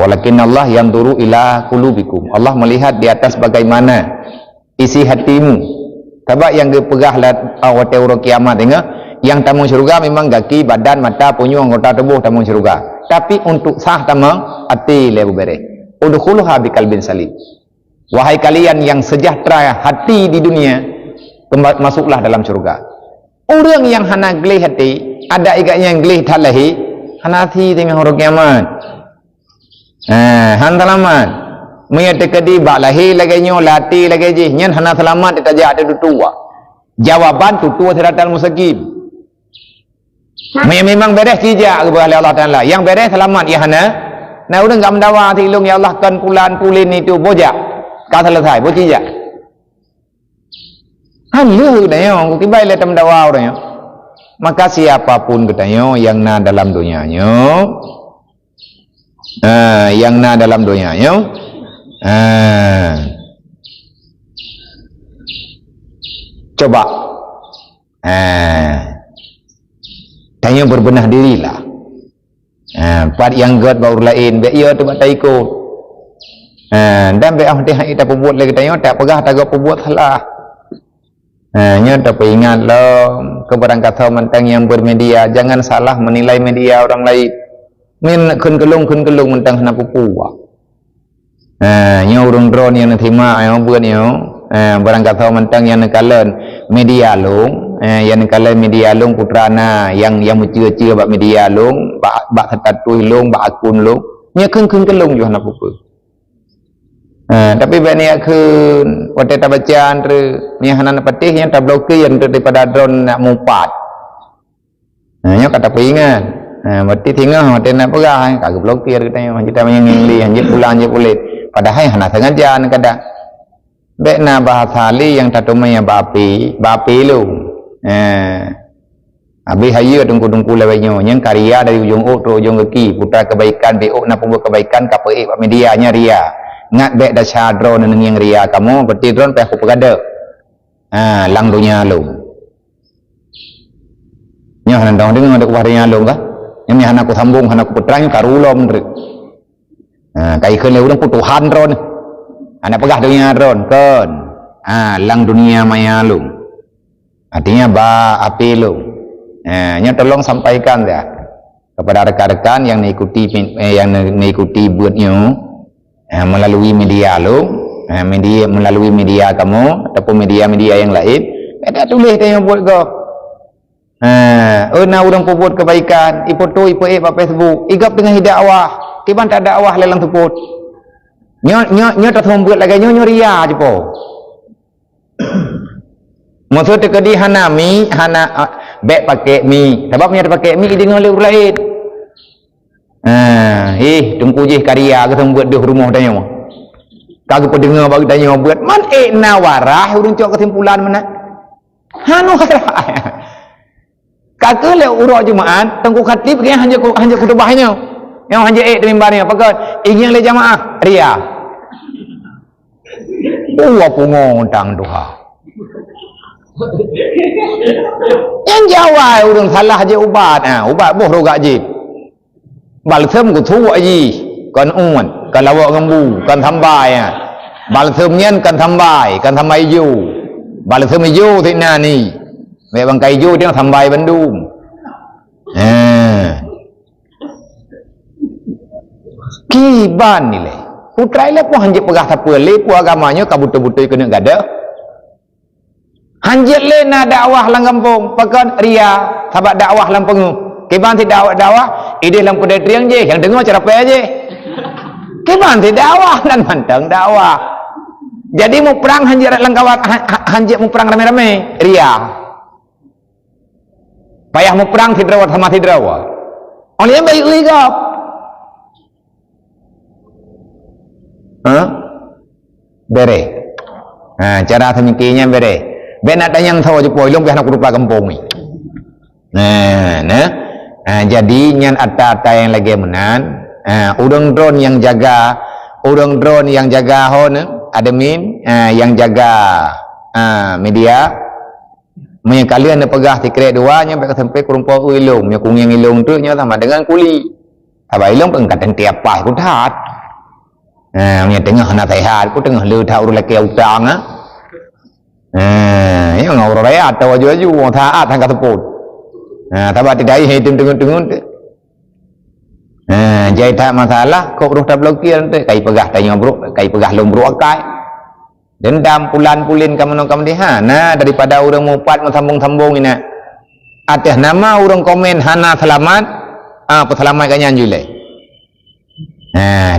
Walakin Allah yanzuru ila qulubikum. Allah melihat di atas bagaimana isi hatimu. Sebab yang dipegah awat orang kiamat tengok yang tamu syurga memang kaki, badan, mata, punyu, anggota tubuh tamu syurga. Tapi untuk sah tamang hati lebu bere. Udkhuluha biqalbin salim. wahai kalian yang sejahtera hati di dunia, masuklah dalam syurga. Orang yang hana gelih hati, ada igaknya yang gelih talahi, hana hati dengan orang kiamat. Han selamat. Maya tekadi bak lahir lagi nyo, lati lagi je, nyan hana selamat ditajak ada tua. Jawaban tu tua siratal mustaqim. Maya memang beres tijak kepada Allah Taala. Yang beres selamat ya hana. Nah udah enggak mendawa tilung ya Allah kan pulan pulin itu bojak. Kau selesai bojak. Halu dah yo, tiba ile tem dawa orang yo. Maka siapapun katanya yang na dalam dunianya, yang na dalam dunianya, coba, tanya berbenah dirilah. Part yang god baru lain, be ia tu tak ikut. Dan be ah dia kita perbuat lagi tanya tak pegah tak perbuat salah. Nya tak ingat lo keberangkatan mentang yang bermedia, jangan salah menilai media orang lain. Min kun kelung mentang hana pupuwa. Nya urung drone yang terima yang buat yo, berangkatan mentang yang nekalan media long, yang nekalan media long putrana yang mencia-cia bak media long, bak status long, bak akun long. Nya kun kelung yo hana pupu. Tapi banyak kun waktu tak bacaan tu ni hanan patih yang tak blokir daripada drone nak mumpat. Nya kata peringat. Berarti tinggal waktu nak perah kagak blokir katanya kita menyengli hanya pulang je boleh. Padahal hana sengaja nak kada. Bek na bahasa li yang tak tumai bapi lu. Abi hayu tungku lewatnya yang karya dari ujung ok ke ujung kaki putra kebaikan BO nak pembuat kebaikan KPI medianya ria. Ngat bek dah syadro nang yang ria kamu berarti drone pe aku pegada. Lang dunia lu. Nya han dong dengan ada kubarnya lu kah? Yang ni han aku sambung han aku putranya karulom ndre. Kai keun le urang putuhan drone. Anak pegah dunia drone kan. Lang dunia maya lu. Artinya ba api lu. Nya tolong sampaikan ya kepada rekan-rekan yang mengikuti buatnya. Melalui media lo, melalui media kamu ataupun media-media yang lain, ada tulis dia yang buat kau. Nak orang buat kebaikan, ipotu ipoe pada Facebook, igap dengan dakwah, kiban tak dakwah lelang tuput. Nyo tak membuat lagi nyo ria je po. Maksud tekadi hana bek pakai mi, sebabnya pakai mi dengan orang lain. Tunggu je karya ke buat dah rumah tanya. Kagak pendengar bagi tanya buat man nawarah urang cok kesimpulan mana? Hanu harah. Kagak le urang jemaah tunggu khatib ke hanya kutubahnya. Yang hanya temimbarnya pakat ingin le jamaah ria. Pungong tang doha. Yang jawab urang salah je ubat boh rogak je. Balsam ku thu aji kan uman kan lawak ngembu kan thambai balsamnya kan thambai ju balsam ju thì na ni mẹ bằng cây ju tiếng thambai Bandung kiban ni le putrai le pun hanjit pegah siapa le pun agamanya kabutu-butu kena gada hanjit le na dakwah lang kampung pakan ria sahabat dakwah lang pengu kiban ti dakwah ide dalam pedestrian je yang dengar cara pe je kiban ti dakwah dan mantang dakwah jadi mau perang hanjir langkawat hanjir mau perang rame-rame ria payah mau perang tidrawat sama tidrawat oleh yang baik ligap bere cara semikinya bere benak tanyang tahu je poilong biar nak rupa kampung ni jadi nyan ata yang lagi menan urang drone yang jaga hon admin yang jaga media punya kalian pegah tikret dua nya sampai kerumpau ilung nya kung yang ilung tu nya sama dengan kuli apa ilung pengkatan tiap pai ku that nya tengah na sehat ku tengah le tha ur laki utang yang ngau raya atau aju wong taat tang kaseput tabat tidak hitung jai tak masalah kok roh tak blokir nanti kai pegah tanya bro kai pegah lom bro akai dendam pulan-pulin kamu dia nah daripada orang mupat sambung-sambung ini atas nama orang komen hana selamat selamat kanyan julai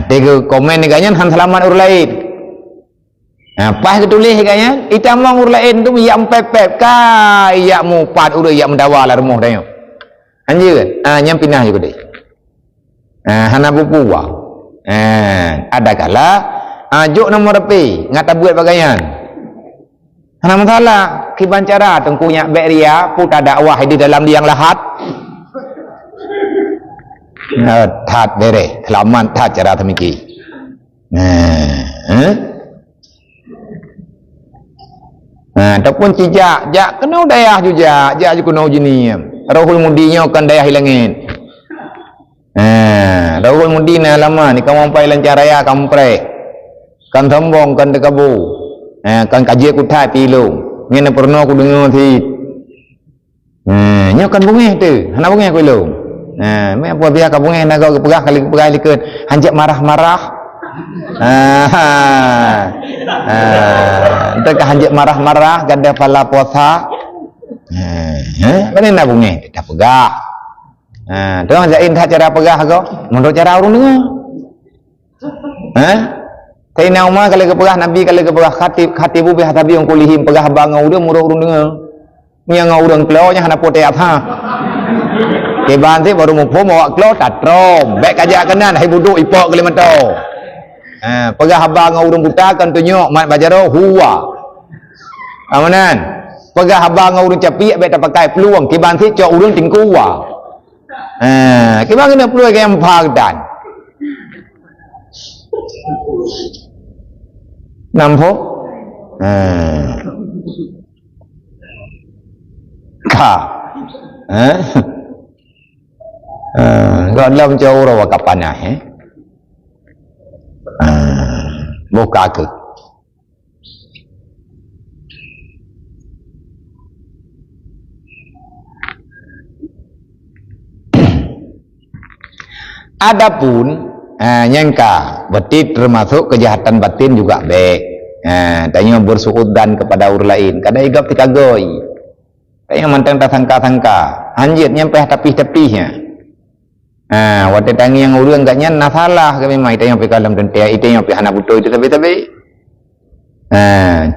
tiga komen ni kanyan han selamat orang lain pas ketulis kanyan itamang orang lain tu yang pepep ka yang mupat orang yang mendawa lah rumah dia anjir yang pindah juga deh hana buku ada kala juk nomor repi ngata buat bagaian hana masalah kiban cara tengkunya beria puta dakwah di dalam liang lahat tat bere selamat tat cara temiki ataupun cijak kena dayah juga kena jenis rohul mudinya kan dayah hilangin rohul mudina lama ni kamu sampai lancar raya kamu pre kan sombong kan dekabu kan kaji aku tak pilung ngene pernah aku dengar si nyo kan bungeh tu hana bungeh aku lu me apa biar ka bungeh naga pegah kali pegah likut hanjak marah-marah entah ka hanjak marah-marah gada pala puasa mana nak bungeh dah pegah tuan zain tak cara pegah kau menurut cara orang dengar Sayyidina Umar kalau ke pegah Nabi kalau ke pegah khatibu bi hatabi yang kulihim pegah bangau dia murah urung dengar yang urang kelawnya hana pote apa ke banti baru mupo bawa kelaw tatrom baik kaja kenan hai buduk ipok Kalimantan pegah bangau urang buta kan tunjuk mat bajaro huwa amanan pegah bangau urang capi baik tak pakai peluang ke banti cok urang tingku wa ke bang kena peluang yang pagdan nampak kau dalam jauh rawa kapanah buka ke adapun nyangka berarti termasuk kejahatan batin juga baik tanya bersuudan kepada orang lain kadang igap tikagoi tanya mantang tak sangka-sangka anjir nyampe tapi-tapihnya waktu tangi yang urang gaknya nasalah kami mai tanya pe kalam dan itu yang pe hana buto itu tapi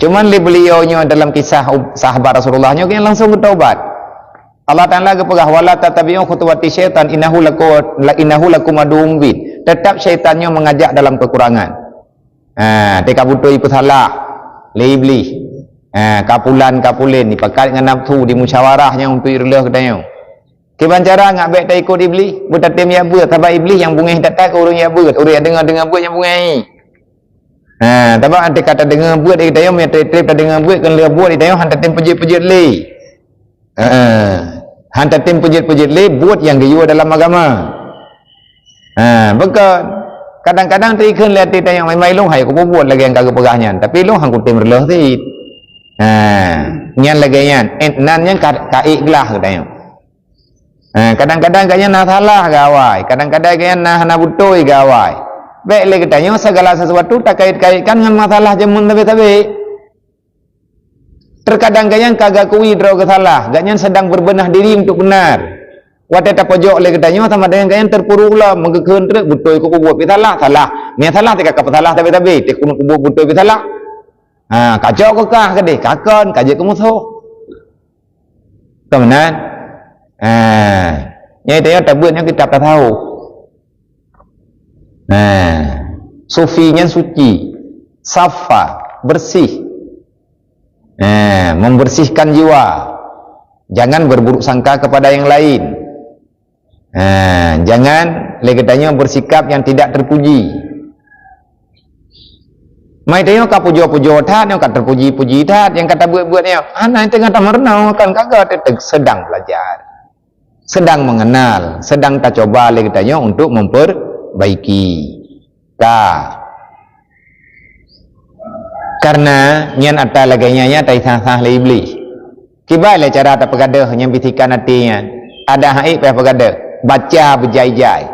cuman beliaunya dalam kisah sahabat Rasulullahnya yang langsung bertaubat Allah Ta'ala kepegah wala tatabi'u khutuwati syaitan innahu lakum aduwwun mubin tetap syaitannya mengajak dalam kekurangan teka butuh ipu salah le iblis kapulin dipakat dengan nafsu di musyawarahnya untuk irlah katanya kiban cara ngak baik tak ikut iblis bertatim ya buat tabak iblis yang bungih tak urang ya buat urang dengar buat yang bungih tabak anti kata dengar buat dia katanya me trip tak dengar buat kan le buat dia hantar tim pejit-pejit le hantar tim pejit-pejit le buat yang dia dalam agama bukan kadang-kadang terikan lihat dia yang main-main long hai aku buat lagi yang kagak pegahnya tapi long hang kutim relah ti nyan lagi nyan nan yang kaik gelah katanya kadang-kadang kayaknya nak salah gawai kadang-kadang kayaknya nak butoi gawai baik lagi katanya segala sesuatu tak kait-kaitkan dengan masalah jemun tapi terkadang kayaknya kagak kui draw kesalah kayaknya sedang berbenah diri untuk benar waktu tak pojok lagi katanya sama dengan kayaknya terpuruk lah mengkeun truk butoi ku buat salah ni salah tak kap salah tapi tak kuno ku butoi salah kacau ke kah kadeh kakon kaje ke musuh kemenan nyai dia tak buatnya kita tak tahu sufinya suci safa bersih membersihkan jiwa jangan berburuk sangka kepada yang lain jangan legetanya bersikap yang tidak terpuji mai tengok ka pujo-pujo tat yang kata terpuji-puji tat yang kata buat-buatnya anak tengah tamarnau kan kagak sedang belajar sedang mengenal sedang tak coba legetanya untuk memperbaiki karena nyan atta lagainya tai sah le iblis kibai le cara tak pegadah yang bisikan hatinya ada haid pe pegadah baca berjai-jai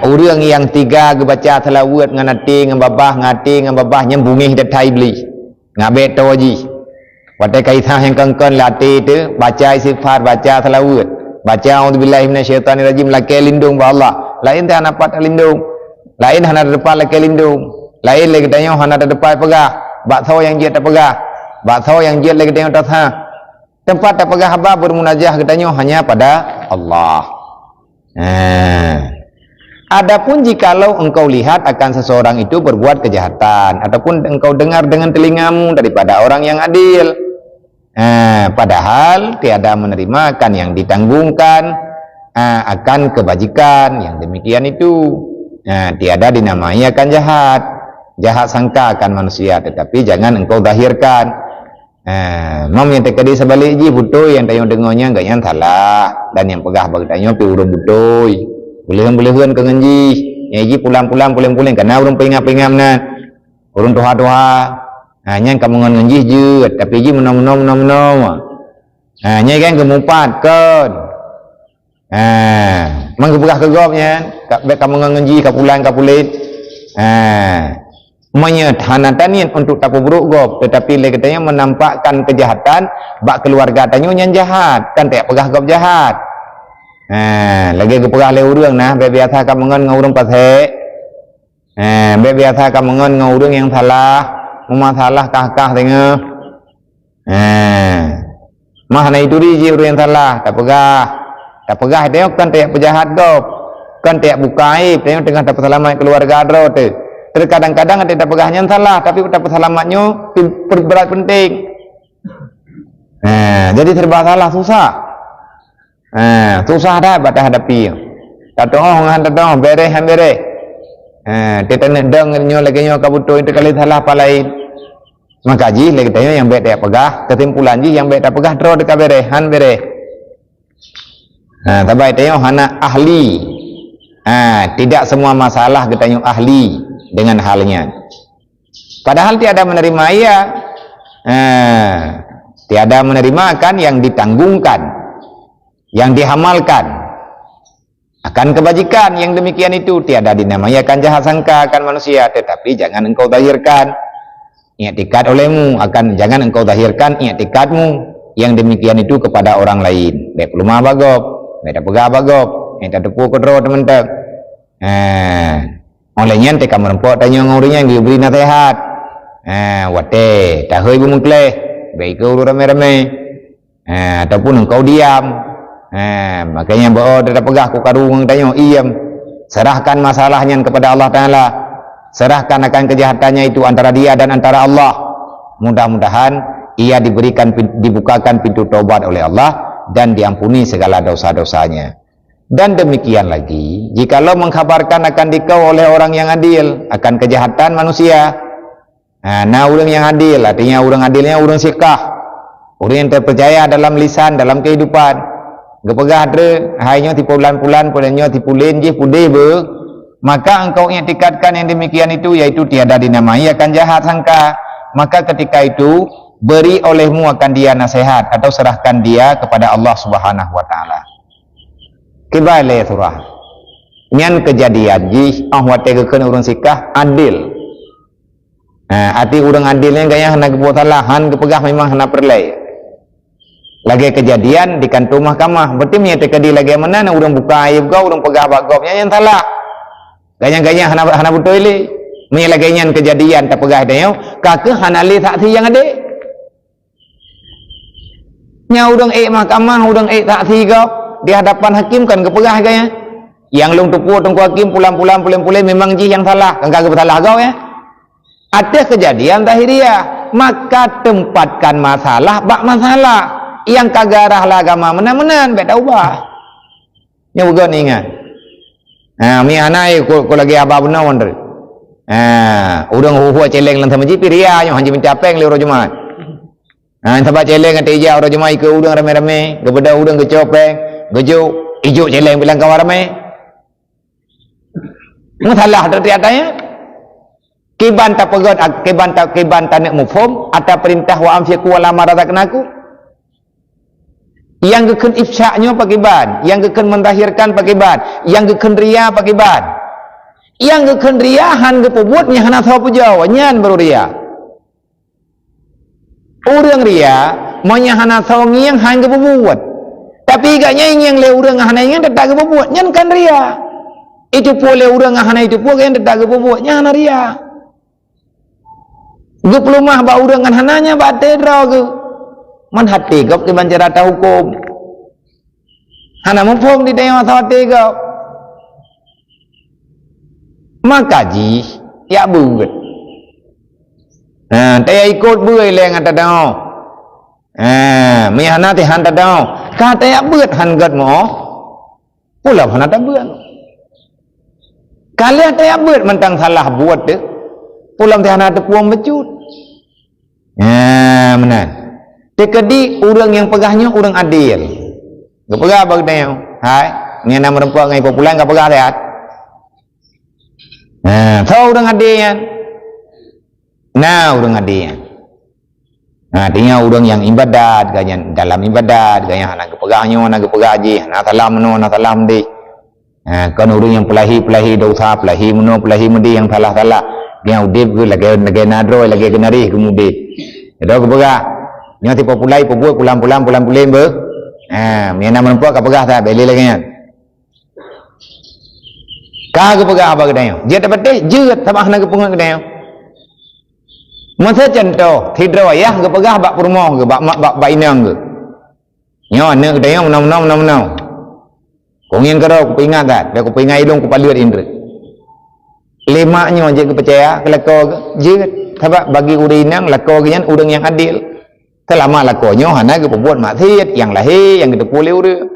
Orang yang tiga baca selawat dengan hati dengan babah nyembungih datai beli ngabet tawaji watai kaitah yang kengkon latih tu baca istighfar baca selawat baca auzubillahi minasyaitonirrajim laki lindung ba Allah lain tak dapat lindung lain hana depan laki lindung lain lagi tanya hana depan pegah bak tahu yang dia tak pegah bak tahu yang dia lagi tanya tak tempat tak pegah haba bermunajah katanya hanya pada Allah. Adapun jikalau engkau lihat akan seseorang itu berbuat kejahatan ataupun engkau dengar dengan telingamu daripada orang yang adil, padahal tiada menerima akan yang ditanggungkan akan kebajikan yang demikian itu, tiada dinamai akan jahat sangka akan manusia, tetapi jangan engkau zahirkan. Mam yang terkadi sebalik ji butuh yang tayong dengonya enggak yang salah dan yang pegah bagi tayong pi urang butuh boleh-boleh ke ngenji yang ji pulang-pulang pulang-pulang karena urang pengap-pengap nan urang doa-doa nya kamu ngenji je tapi ji menom-menom nya kan kemupat kan mang kepegah kegopnya kamu ngenji ka pulang ka pulit menyedhanakan untuk tak buruk gop tetapi le katanya menampakkan kejahatan bak keluarga tanyo yang jahat kan tak pegah gop jahat lagi ke pegah le urang nah be biasa ka mengon ngurang pashe be biasa ka mengon ngurang yang salah masalah kah tengah mah na itu di urang yang salah tak pegah dia kan tak pejahat gop kan tak bukai tengah tengah dapat selamat keluarga adro tu. Terkadang-kadang ada pegahnya salah tapi dapat selamatnya berat penting. Jadi serba salah susah. Susah dah batas hadapi. Tak tahu ngan bere. Kita nak dengarnya lagi nyo kabuto itu kali salah palai. Maka ji lagi tanya yang baik tak pegah, kesimpulan ji yang baik tak pegah draw dekat bere. Tabai tanya hana ahli. Tidak semua masalah kita tanya ahli dengan halnya. Padahal tiada menerima tiada menerima akan yang ditanggungkan, yang dihamalkan akan kebajikan yang demikian itu tiada dinamai akan jahat sangka akan manusia, tetapi jangan engkau zahirkan i'tikad olehmu jangan engkau zahirkan i'tikadmu yang demikian itu kepada orang lain. Baik pelumah bagop, baik pegah bagop, tak tepu kedro teman-teman. Olehnya teka merempok tanya ngurinya yang diberi nasihat wate tak hoi bumengkleh baik kau rame-rame ataupun engkau diam makanya bawa tidak pegah ku karung tanya iam serahkan masalahnya kepada Allah Ta'ala, serahkan akan kejahatannya itu antara dia dan antara Allah. Mudah-mudahan ia dibukakan pintu taubat oleh Allah dan diampuni segala dosa-dosanya. Dan demikian lagi, jikalau mengkhabarkan akan dikau oleh orang yang adil akan kejahatan manusia, orang yang adil artinya orang adilnya orang sikah, orang yang terpercaya dalam lisan, dalam kehidupan. Gepegah dre, hainya tipulan-pulan, pulannya tipulin je pudebe, maka engkau i'tikadkan yang demikian itu, yaitu tiada dinamai akan jahat sangka. Maka ketika itu beri olehmu akan dia nasihat atau serahkan dia kepada Allah Subhanahu wa Ta'ala. Kibale surah nyan kejadian ji ahwate kekeun urang sikah adil. Arti urang adilnya gaya hana kebuat salahan kepegah memang hana perlai. Lagi kejadian di kantor mahkamah berarti menyata kedi lagi mana urang buka aib kau urang pegah bagopnya yang salah. Gaya hana betul ini. Menyala gaya kejadian tak pegah dia kakek hana li saksi yang ada. Nya urang mahkamah urang saksi kau di hadapan hakim kan kepegah gaya yang long tupu tunggu hakim pulang-pulang memang ji yang salah kan kagak bersalah kau ya. Ada kejadian zahiriah maka tempatkan masalah bak masalah yang kagak arah agama menan-menan beda ubah nya uga ingat mi anai ko lagi aba benar wonder urang huwa celeng lan sama ji piria nya hanji mencapeng le ro jumat sebab celeng ate ija ro jumat ke urang rame-rame gebeda urang kecopeng gejo ijo celeng bilang kawan ramai masalah tertiadanya kiban tak pegot kiban tak nak mufhum atau perintah wa amfiku wala marazaknaku Yang gekan ifsya'nya pakai ban, yang gekan mentahirkan pakai ban, yang gekan ria pakai ban. Yang gekan riahan ge pembuatnya hana tahu pujau, nyan baru ria. Urang ria monya hana tahu ngiang han ge pembuat. Tapi iganya yang le urang hana ngiang tak ge pembuat, nyan kan ria. Itu boleh urang hana itu pun yang tak ge pembuat, nyan hana ria. Ge pelumah ba urang hananya ba tedra ge. Man hati gop di banjarata hukum hana mumpung di dalam hati gop makaji ya buat taya ikut buai leng ata dao mi hana ti han ta dao ka taya buat han gat mo pula hana ta buat kalian taya buat mentang salah buat tu pulang ti hana te puang becut mana tekedi orang yang pegahnya orang adil. Gak pegah bagi dia. Hai, ni nama rempuak ngai populan gak pegah lihat. Tahu orang adil kan? Nah, orang adil. Nah, dia orang yang ibadat, gaya dalam ibadat, gaya nak pegahnya, nak pegah aje, nak salam di. Kan orang yang pelahi dosa, pelahi mudi yang salah. Dia udip lagi nadro, lagi kenari kemudian. Itu pegah. Nyo ti populai popuai pulang pulen ber. Mina menempuk ka pegah tak beli lagi kan. Ka ke pegah apa kedai. Dia dapat teh jeut sabah na ke pungan kedai. Masa contoh tidro ayah ke pegah bak purmo ke bak inang ke. Nyo ne kedai menang. Kongin karo ku ingat tak, dia ku ingat ilung ku palut indra. Lima nyo je ke percaya ke lako ke jeut sabab bagi urinang lako ke urang yang adil. Selama lakonyo hana ke pembuat maksiat yang lahir yang kita boleh urut.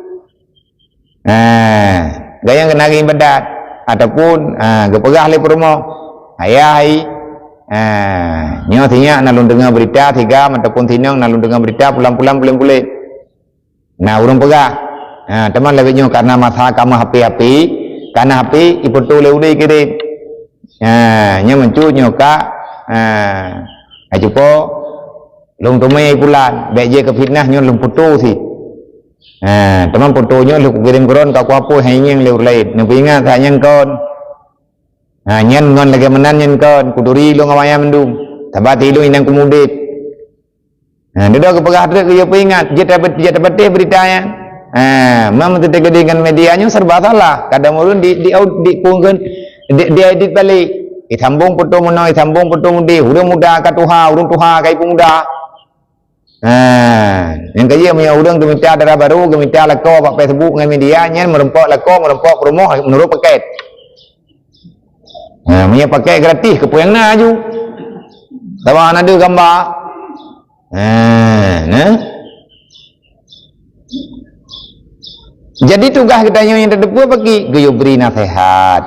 Gaya kena ibadat ataupun ke pegah le promo. Ayai nyo tinya nalun dengar berita tiga ataupun tinang nalun dengar berita pulang boleh. Nah urang pegah. Teman lagi nyo karena masa kamu HP karena HP iputu le udai kiri. Nyo mencu nyo ka ajupo long tumai pulan beje ke fitnah nyo long foto si teman fotonya lu kirim kron ka ku apa hanyang leur lain nu ingat sa nyang kon nyen ngon lagi menan nyen kon kuduri lu ngawaya mendung tabati lu inang kumudit dedo ke pegah trek yo ingat je dapat beritanya mam tete dengan medianya serba salah kadang urun di pungkeun di edit balik itambung foto mono itambung foto mudi urang muda ka tuha urang tuha kai pemuda. Yang kaya punya udang gemita darah baru gemita lako pak Facebook dengan media nya merempok promo menurut paket. Punya paket gratis ke puyang na aju. Tawa ada gambar. Jadi tugas kita yang terdepu bagi geyo beri nasihat.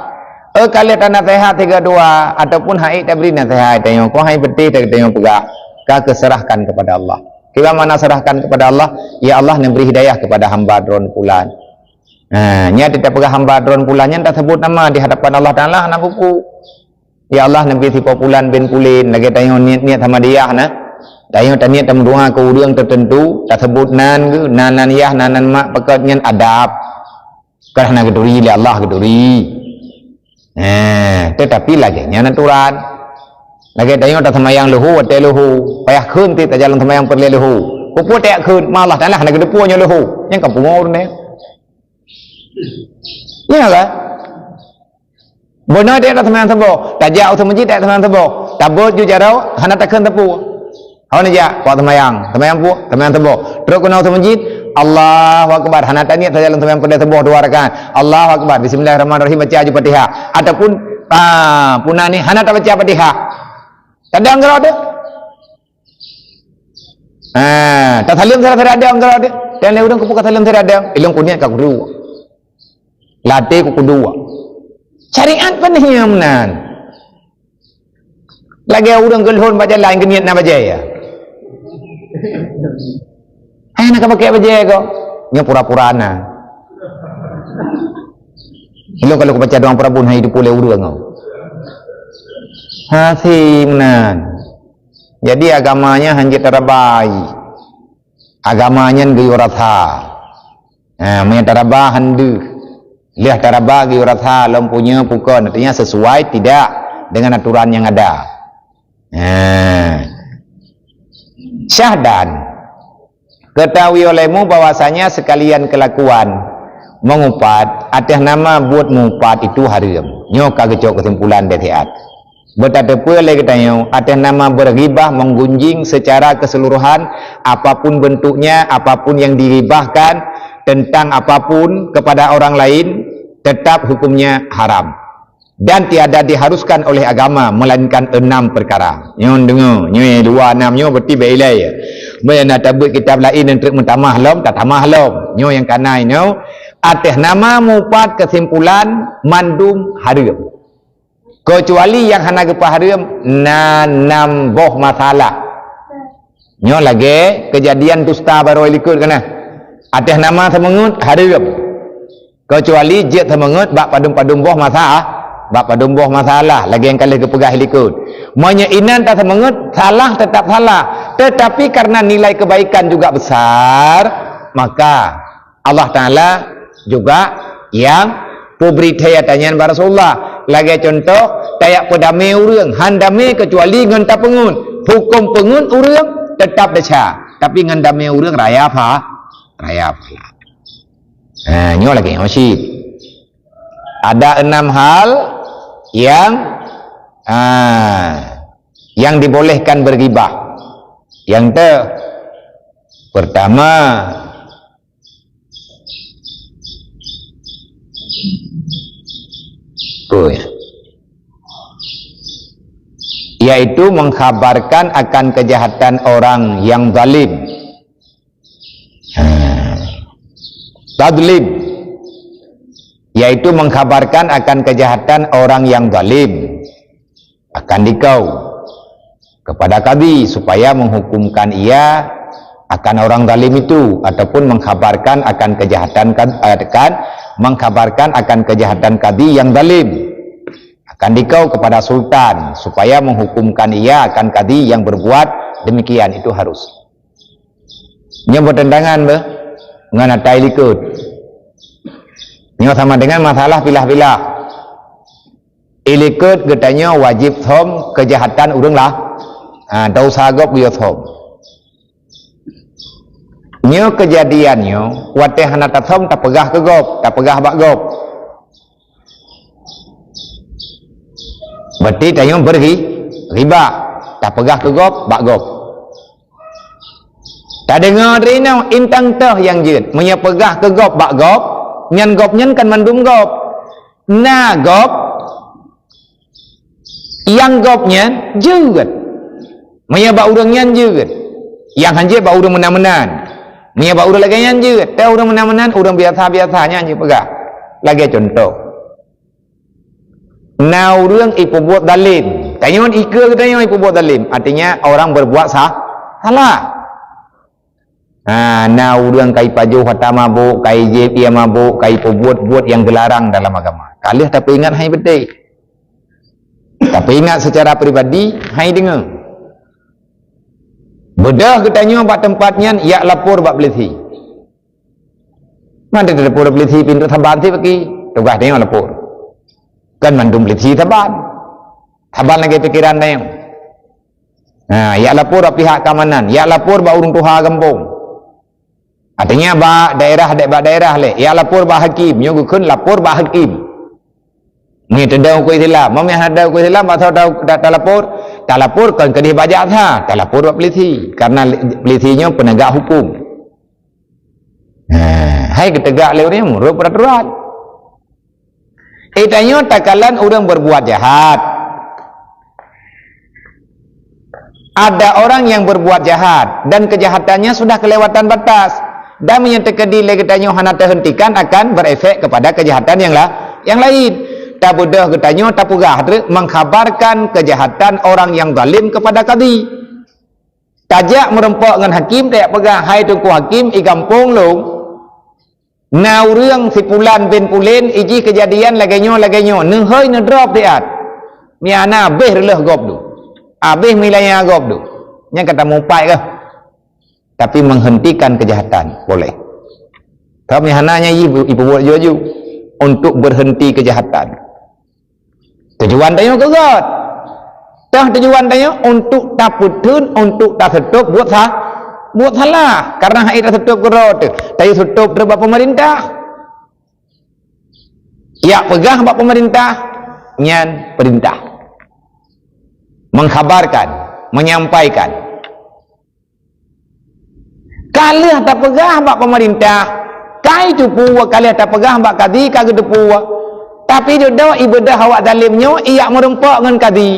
Kalian tak nasihat 32 ataupun hai tak beri nasihat tanya kau hai peti tak tanya pegah ka keserahkan kepada Allah. Kita mana serahkan kepada Allah, ya Allah memberi hidayah kepada hamba drone pulan. Nya tidak pegah hamba drone pulannya tak sebut nama di hadapan Allah Taala anak buku. Ya Allah memberi si populan bin pulin lagi tanya niat sama dia nah. Tanya niat tam doa ke urang tertentu tak sebut nan yah nanan mak pekatnya adab. Karena geduri li Allah geduri. Tetapi lagi nya naturan. Lagi tanya tak semayang lehu, ate lehu, payah kun ti tak jalan semayang perle lehu. Pupu tak kun, malah tanah nak kedepunya lehu. Yang kampung orang ni. Ya kan? Benar dia tak semayang sebo, tak jauh semajid tak semayang sebo. Tabut ju jarau, hana tak kun tepu. Hawan aja, buat semayang sebo. Terus kena semajid, Allahu Akbar. Hana tak niat tak jalan semayang perle sebo 2 rakaat. Allahu Akbar. Bismillahirrahmanirrahim baca aju Fatihah. Ataupun punah ni hana tak baca Fatihah. Kadang kalau ada tak salim saya ada kalau ada dan orang kupu salim saya ada ilmu kunyat kau kedua latih ku kedua syariat pentingnya menan lagi orang gelhon baca lain kenyat nak baca ya nak pakai baca kau nya pura-pura na ilmu kalau ku baca doang pura-pura hidup boleh urang kau hasimnan. Jadi agamanya hanya terbaik. agamanya gayuratha tarabah handu lihat tarabah gayuratha lampunya pukul, artinya sesuai tidak dengan aturan yang ada. Syahdan, ketahui olehmu bahwasanya sekalian kelakuan mengupat atas nama buat mengupat itu haram. Nyo kagecok kesimpulan detiat. Betapa lagi katanya atas nama berghibah menggunjing secara keseluruhan apapun bentuknya, apapun yang diribahkan tentang apapun kepada orang lain tetap hukumnya haram dan tiada diharuskan oleh agama melainkan 6 perkara. Nyo dengar, nyo 2 6 nyo berarti bailai. Mana tabut kitab lain untuk mentamah lom, tak tamah lom. Nyo yang kanai nyo atas nama mupat kesimpulan mandum haram. Kecuali yang hana gepah haram nambah masalah. Nyo lagi kejadian dusta baru ikut kena. Atas nama semengut haram. Kecuali jet semengut bak padum-padum boh masalah. Bak padum boh masalah lagi yang kali kepegah ikut. Monya inan tak semengut salah tetap salah. Tetapi karena nilai kebaikan juga besar, maka Allah Ta'ala juga yang publik tanya Rasulullah. Lagi contoh tayak pedamai urang handamai kecuali ngan tak pengun hukum pengun urang tetap deca tapi ngan damai urang raya apa nyo lagi masih ada 6 hal yang dibolehkan berghibah. Yang pertama yaitu mengkhabarkan akan kejahatan orang yang zalim. Tadlim yaitu mengkhabarkan akan kejahatan orang yang zalim akan dikau kepada kadi supaya menghukumkan ia akan orang zalim itu ataupun mengkhabarkan akan kejahatan kadi yang zalim akan dikau kepada sultan supaya menghukumkan ia akan kadi yang berbuat demikian. Itu harus nyebut tendangan dengan atai likut ini sama dengan masalah pilah-pilah ilikut getanya wajib thom kejahatan urang lah dosa gop biyo thom nyo kejadiannya wateh hana tathom tak pegah ke gop tak pegah bak gop berarti tanya riba tak pegah ke gop bak gop tak dengar rina intang teh yang jid punya pegah ke gop bak gop nyan gop nyan kan mandum gop na gop yang gop nyan jeget punya bak urang nyan jeget yang hanjir bak urang menan-menan punya bak urang lagi nyan jeget tak urang menan-menan urang biasa-biasanya nyan pegah lagi contoh na urang ipu buat dalim tanya ika katanya ipu buat dalim artinya orang berbuat salah. Na urang kai pajuh hata mabuk kai jeb ia mabuk kai buat yang dilarang dalam agama kalih tapi ingat hai betul tapi ingat secara pribadi hai dengar bedah katanya bak tempatnya ya lapor bak belisi mana dia lapor belisi pintu thaban si bagi tugas dia lapor kan mandum belisi thaban lagi pikiran dia ya lapor pihak keamanan ya lapor bak urung tuha kampung artinya ba daerah le ya lapor ba hakim nyo gukun lapor ba hakim ni tendau ko Islam mami ada ko Islam atau tak lapor kan ke dia bajak tha tak lapor ba polisi karena polisinya penegak hukum hai ketegak le ni menurut peraturan tanya takalan orang berbuat jahat ada orang yang berbuat jahat dan kejahatannya sudah kelewatan batas dan menyatakan di legetanya hana terhentikan akan berefek kepada kejahatan yang lain. Tak bodoh ketanya tak pugah mengkhabarkan kejahatan orang yang zalim kepada kadi. Tajak merempok dengan hakim tak pegah hai tungku hakim i kampung lu. Na urang si pulan bin pulen iji kejadian lagenyo neuhoi ne drop diat. Miana beh releh gop du. Abeh milanya gop du. Nya kata mupai ke. tapi menghentikan kejahatan boleh. Kami hananya ibu buat juju untuk berhenti kejahatan. Tujuan tanya kegat. Dah tujuan tanya untuk tak putun, untuk tak tutup buat salah. Karena hak tak tutup kerot. Tapi tutup terhadap pemerintah. Ya pegang hak pemerintah, nyan perintah. Mengkhabarkan, menyampaikan. Kalau tak pegang hak pemerintah, kai tu puwa kali tak pegang hak kadi kagak puwa. Tapi jodoh ibadah awak dalimnya ia merempak dengan kadi.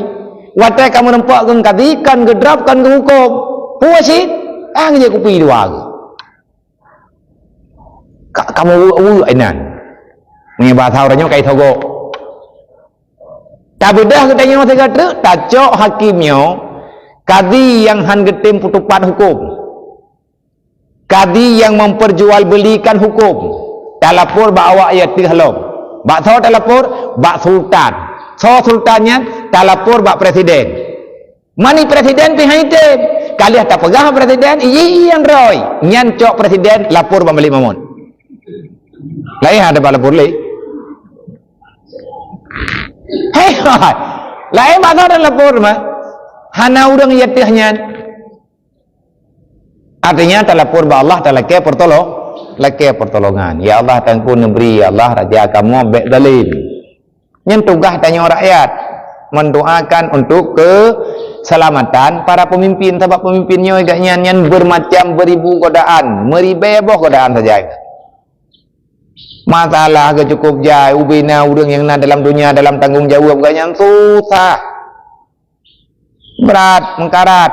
Watai kamu merempak dengan kadi kan gedrap kan hukum. Puwa sih, je kupi dua. Kamu inan. Bahasa orangnya kayak togo. Tak bedah katanya masa kata, tak cok hakimnya kadi yang han getim putupan hukum, kadi yang memperjualbelikan hukum. Tak lapor bak awak ayat dihalam, bak so tak lapor bak sultan, so sultannya tak lapor bak presiden. Mani presiden pihak itu kali tak pegang presiden yang roy nyan cok presiden lapor bak balik mamun. Lain ada bak lapor lagi. Hei, lain bahasa dan lapor mah, hana urang yatihnya. Artinya terlapor ba Allah talake pertolongan. Ya Allah tangku negeri, ya Allah raja kamu bek dalil. Yang tugas tanya rakyat mendoakan untuk keselamatan para pemimpin, sebab pemimpinnya agaknya yang bermacam beribu godaan, meribeboh godaan saja. Masalah ke cukup jai ubina urang yang nak dalam dunia dalam tanggung jawab ganya susah berat mengkarat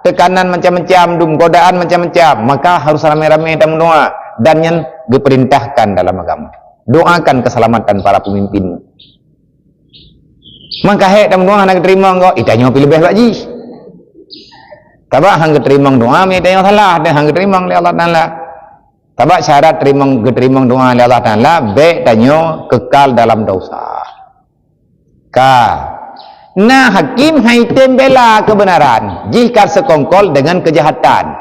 tekanan macam-macam dum godaan macam-macam, maka harus ramai-ramai dan mendoa dan yang diperintahkan dalam agama doakan keselamatan para pemimpin. Maka hek dan doa nak terima engkau itanya pilih lebih lagi tabak hang terima doa me tanya salah dan hang terima oleh Allah Taala. Sebab syarat terima doa oleh Allah Ta'ala baik tanya kekal dalam dosa. Nah hakim haitim bela kebenaran jika sekongkol dengan kejahatan.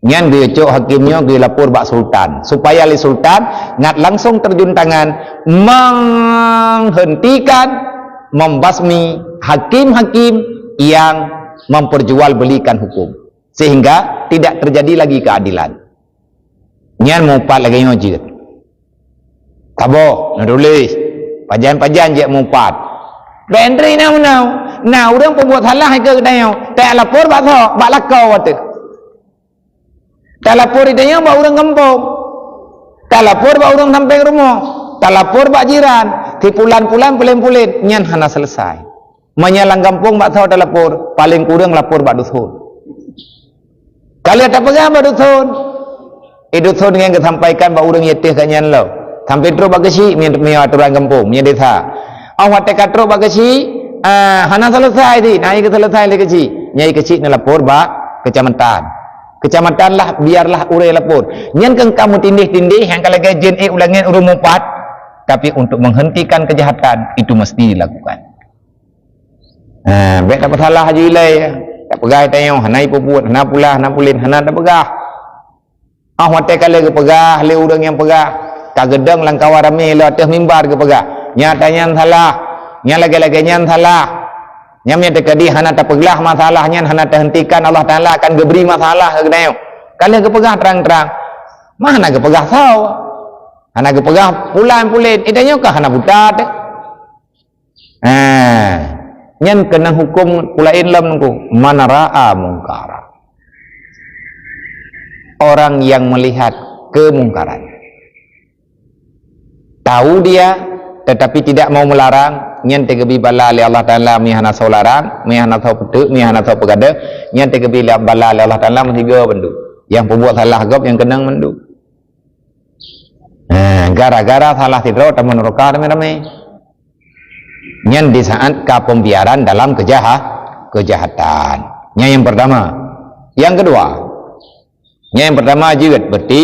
Nyan dia cok hakimnya dia lapor bak sultan supaya li sultan ngat langsung terjun tangan menghentikan membasmi hakim-hakim yang memperjualbelikan hukum sehingga tidak terjadi lagi keadilan. Nyan mupat lagi ngoji. Tabo, nulis. Pajan-pajan je mupat. Bentri now. Nah, orang pembuat salah ke dayo. Tak lapor bak tho, bak lakau wate. Tak lapor idenya bak orang kampung. Tak lapor bak orang samping rumah. Tak lapor bak jiran. Tipulan-pulan pulen-pulen nyan hana selesai. Menyalang kampung bak tho tak lapor, paling kurang lapor bak dusun. Kalau tak pegang bak dusun, dusun yang disampaikan bahawa orang yetih kat nyan lo sampai terus bak kesi mi aturan kampung mi desa awak tekat terus bak kesi hana selesai di naik ke selesai le kesi nyai kesi na lapor bak kecamatan lah biarlah urai lapor nyan kan kamu tindih-tindih yang kalau gajian ulangan urung mupat tapi untuk menghentikan kejahatan itu mesti dilakukan. Baik tak salah haji ilai tak pegai tayong hanai puput hana pula hana pulin hana tak pegah. Watai kala ke pegah le urang yang pegah kagedeng langkawa rame le atas mimbar ke pegah nyatanya salah nya lagi-lagi nyan salah nyamnya tekadi hana tak peglah masalahnya hana terhentikan Allah Taala akan geberi masalah ke dayo kala ke pegah terang-terang mana ke pegah sau hana ke pegah pulan-pulen itanya kah hana butat nyan kena hukum pulain lam ku mana ra'a mungkara orang yang melihat kemungkaran tahu dia tetapi tidak mau melarang nyan tegebi bala li Allah Taala mi hana sau larang mi hana sau petuk mi hana sau pegada nyan tegebi bala li Allah Taala mentiga bendu yang pembuat salah gop yang kenang mendu gara-gara salah tidro teman roka rame-rame nyan di saat kapembiaran dalam kejahatan yang pertama. Yang kedua yang pertama juga berarti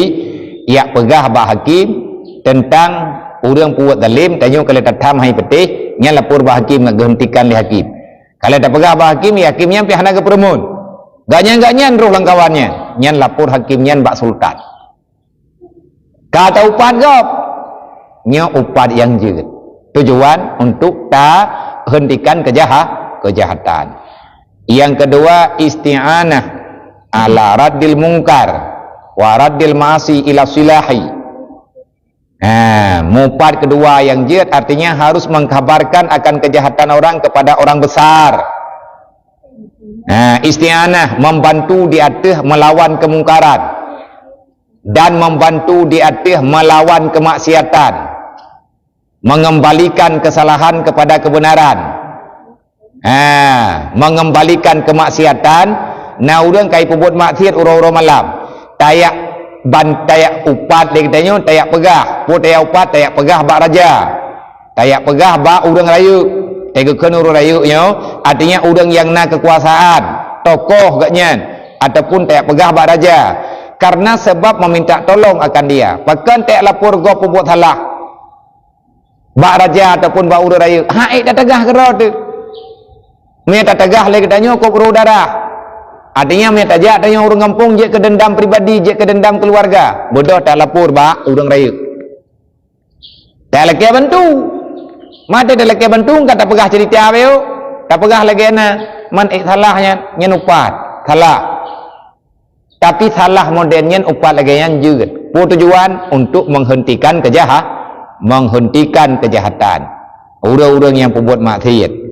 ia pegah bah hakim tentang orang buat dalim tanya kalau tak tham hai petih nya lapor bah hakim nak hentikan li hakim kalau tak pegah bah hakim ya hakimnya pi hana ke permun ganyan roh langkawannya nyan lapor hakim nyan bak sultan. Kata upat gop nya upat yang jeut. Tujuan untuk tak hentikan kejahatan. Yang kedua isti'anah ala raddil munkar wa raddil ma'asi ila silahi. Mupat kedua yang jihad artinya harus mengkabarkan akan kejahatan orang kepada orang besar. Isti'anah membantu di atas melawan kemungkaran dan membantu di atas melawan kemaksiatan, mengembalikan kesalahan kepada kebenaran, mengembalikan kemaksiatan. Nah urang kai pebut maksiat ura-ura malam tayak tayak upat dia katanya tayak pegah po tayak upat tayak pegah bak raja, tayak pegah bak urang rayu tegekeun urang rayu nyo artinya urang yang na kekuasaan tokoh gaknya ataupun tayak pegah bak raja karena sebab meminta tolong akan dia pakan tayak lapor go pebut salah bak raja ataupun bak urang rayu tak tegah kero tu me tak tegah le katanya kok uru darah. Artinya mereka tajak tanya orang kampung je ke dendam pribadi, je ke dendam keluarga. Bodoh tak lapor bak urang rayu. Tak lagi bantu. Mata tak lagi bantu kata pegah cerita beo. Tak pegah lagi ana man salahnya nyen upat. Salah. Tapi salah modelnya upat lagi yang juga. Tujuan untuk menghentikan kejahatan. Orang-orang yang pembuat maksiat.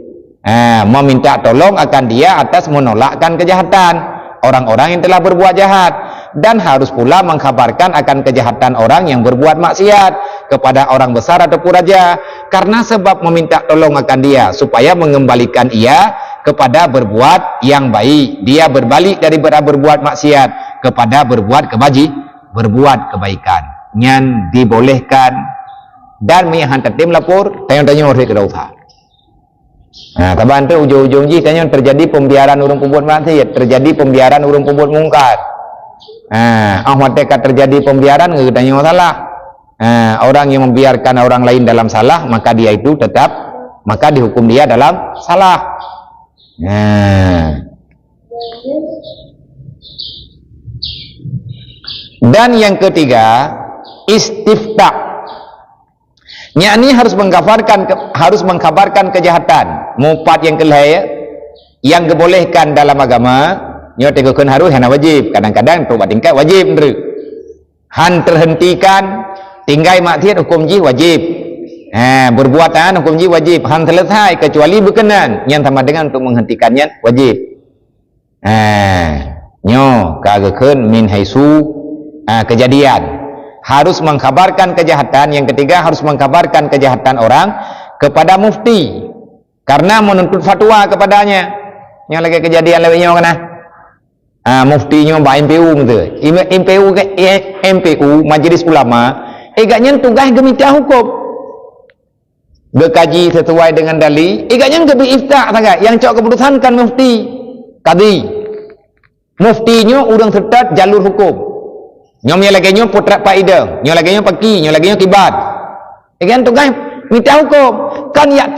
Meminta tolong akan dia atas menolakkan kejahatan orang-orang yang telah berbuat jahat dan harus pula mengkhabarkan akan kejahatan orang yang berbuat maksiat kepada orang besar ataupun raja karena sebab meminta tolong akan dia supaya mengembalikan ia kepada berbuat yang baik, dia berbalik daripada berbuat maksiat kepada berbuat kebaikan. Nyan dibolehkan dan mihan tertim lapor tanya-tanya orang kedautan. Taban tu ujung-ujung ji tanya terjadi pembiaran urang pembuat maksiat, terjadi pembiaran urang pembuat mungkar. Maka terjadi pembiaran tanya salah. Orang yang membiarkan orang lain dalam salah maka dia itu tetap maka dihukum dia dalam salah. Dan yang ketiga istifta. Ini harus mengkabarkan kejahatan mupat yang kelai yang dibolehkan dalam agama nyo tegukeun harus hana wajib kadang-kadang tobat tingkat wajib ndre han terhentikan tinggai maksiat hukum ji wajib berbuatan hukum ji wajib han selesai kecuali berkenan yang sama dengan untuk menghentikannya wajib nyo kagekeun min haisu kejadian harus mengkabarkan kejahatan. Yang ketiga harus mengkabarkan kejahatan orang kepada mufti karena menuntut fatwa kepadanya. Yang lagi kejadian lebihnya kena muftinya Mbak MPU gitu. MPU Majelis Ulama agaknya tugas gemita hukum berkaji sesuai dengan dalil agaknya gebi ifta sangat yang cok keputusan kan mufti kadi muftinya udang serta jalur hukum. Nyom lagi nyom putra Pak Ideng, nyom lagi nyom paki, nyom lagi nyom kibat. Kan tugas minta hukum, kan ya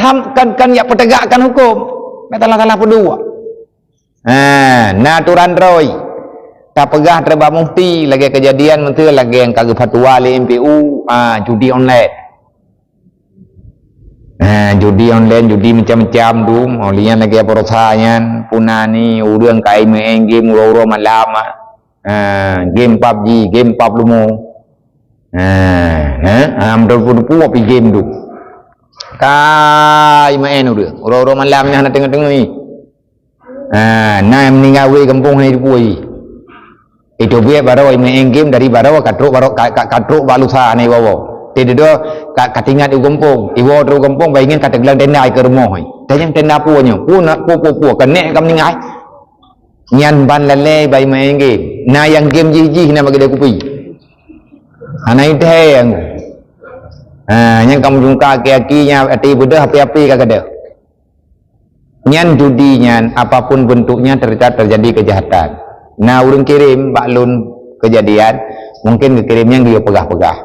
kan ya pertegakkan hukum. Katalah berdua. Naturan roy. Tak pegah terbang mufti lagi kejadian menteri lagi yang kagak fatwa le MPU judi online. Judi online, judi macam-macam dum. Olian lagi apa rasanya punani urang kai main game uro-uro malam. Game PUBG, game PUBG lumo. Amdo-pu api game tu. Kai main udah. Orang-orang malam ni nak tengok-tengok ni. Meninggal we kampung ni pui. Itu biar baru main game dari baru katruk balusa ni bawa. Tidak katingat di kampung. Iwo tu kampung bayangin kata gelang tenda ke rumah. Tanya tenda punya. Nak pu kenek kam meninggal. Nyan ban lele bay main game. Na yang game jiji na bagi dia kupi. Ana itu yang. Yang kamu jungka aki-akinya ati budak api-api kagak. Nyan judi nyan apapun bentuknya terjadi kejahatan. Nah urang kirim baklun kejadian mungkin kirimnya dia pegah-pegah.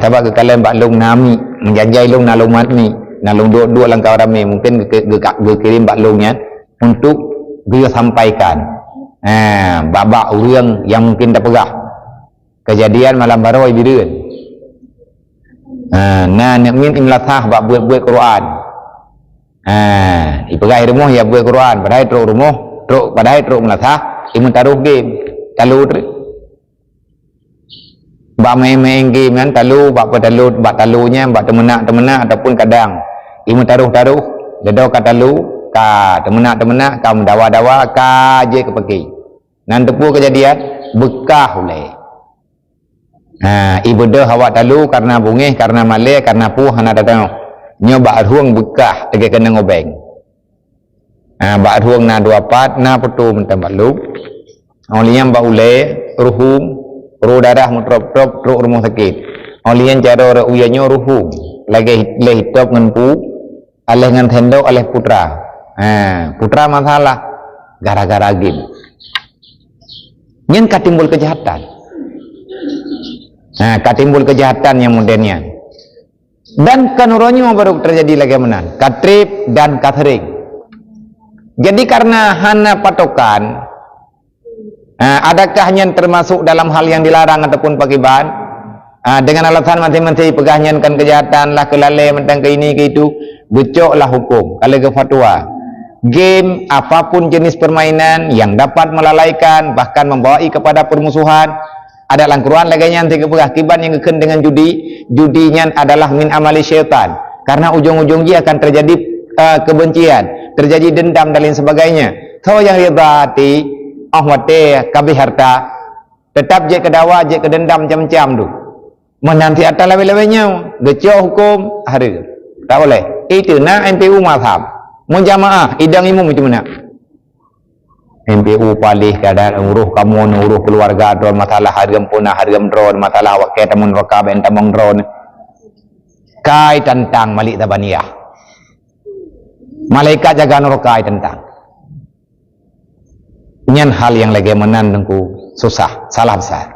Tabak ke kalian baklung nami menjajai lung nalumat ni nalung dua langkah rame mungkin kirim baklungnya untuk dia sampaikan babak orang yang mungkin tak pegah kejadian malam baroi bideun nak min imlatah bak buat Quran ipegah rumah ya buat Quran padahal teruk rumah teruk padahal teruk melatah imun taruh game talu bak main game kan talu bak talunya bak temenak ataupun kadang imun taruh dedo ka talu ka temenak ka mendawa ka je kepeki nan tepu kejadian bekah oleh ibadah awak talu karena bungih karena malih karena puh hana datang nyoba ruang bekah tege kena ngobeng bak ruang na 24 na petu mentambat lu olian ba ule ruhum ru darah mutrop-trop ru rumah sakit olian cara uyanyo ruhum lagi le hitop ngan pu aleh ngan tendo aleh putra putra masalah gara-gara game nyen katimbul kejahatan katimbul kejahatan yang modernnya dan kanuronyo baru terjadi lagi menan katrip dan kathering jadi karena hana patokan adakah nyen termasuk dalam hal yang dilarang ataupun pakiban dengan alasan masing-masing pegahnya kan kejahatan lah kelale mentang ke ini ke itu becoklah hukum kalau ke fatwa game apapun jenis permainan yang dapat melalaikan bahkan membawa kepada permusuhan ada langkuran lagi nanti kepegah kiban yang keken dengan judinya adalah min amali syaitan karena ujung-ujung dia akan terjadi kebencian terjadi dendam dan lain sebagainya so yang ribati ahwate kabeh harta tetap je kedawa je kedendam macam-macam tu menanti atas lewe-lewenya gecok hukum hari tak boleh itu nak MPU mazhab munjamaah idang imum itu mana MPU palih keadaan uruh kamu uruh keluarga drone masalah hargam punah hargam drone masalah wakai tamun wakab dan tamang drone kai tentang malik tabaniyah malaikat jaga nurokai tentang nyan hal yang lagi menandengku susah salah besar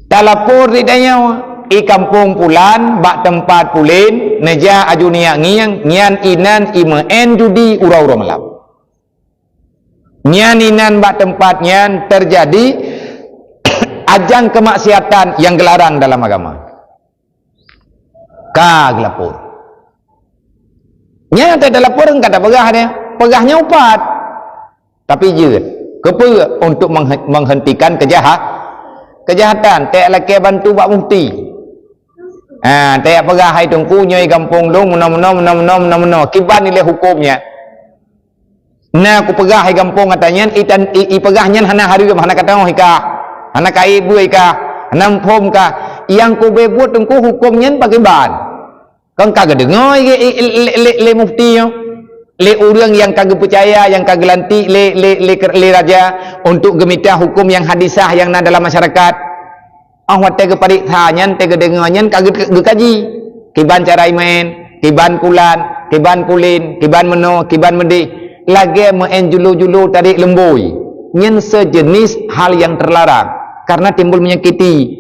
talapur ridanya i kampung pulan bak tempat pulin neja ajunia nyan inan imen judi ura-ura malam nyan inan bak tempat nyan terjadi ajang kemaksiatan yang gelarang dalam agama kaglapur nyan tak ada lapor enggak ada pegah dia pegahnya upat tapi je kepe untuk menghentikan kejahatan tak laki bantu bak mufti tak pegah hai tungku nyoi kampung long menom kiban nilai hukumnya na aku pegah hai kampung katanya i pegahnya hana hari hana kata hika hana kai bu hika hana pom ka yang ku bebut tungku hukumnya pakai ban kan kagak dengar le mufti yo le orang yang kagak percaya yang kagak lantik le raja untuk gemita hukum yang hadisah yang ada dalam masyarakat ahwat tega parithanyan tega denganyan kagak kaji kiban cara imen kiban pulan kiban pulin kiban meno kiban medi lagi main julu-julu tarik lembui nyen sejenis hal yang terlarang karena timbul menyakiti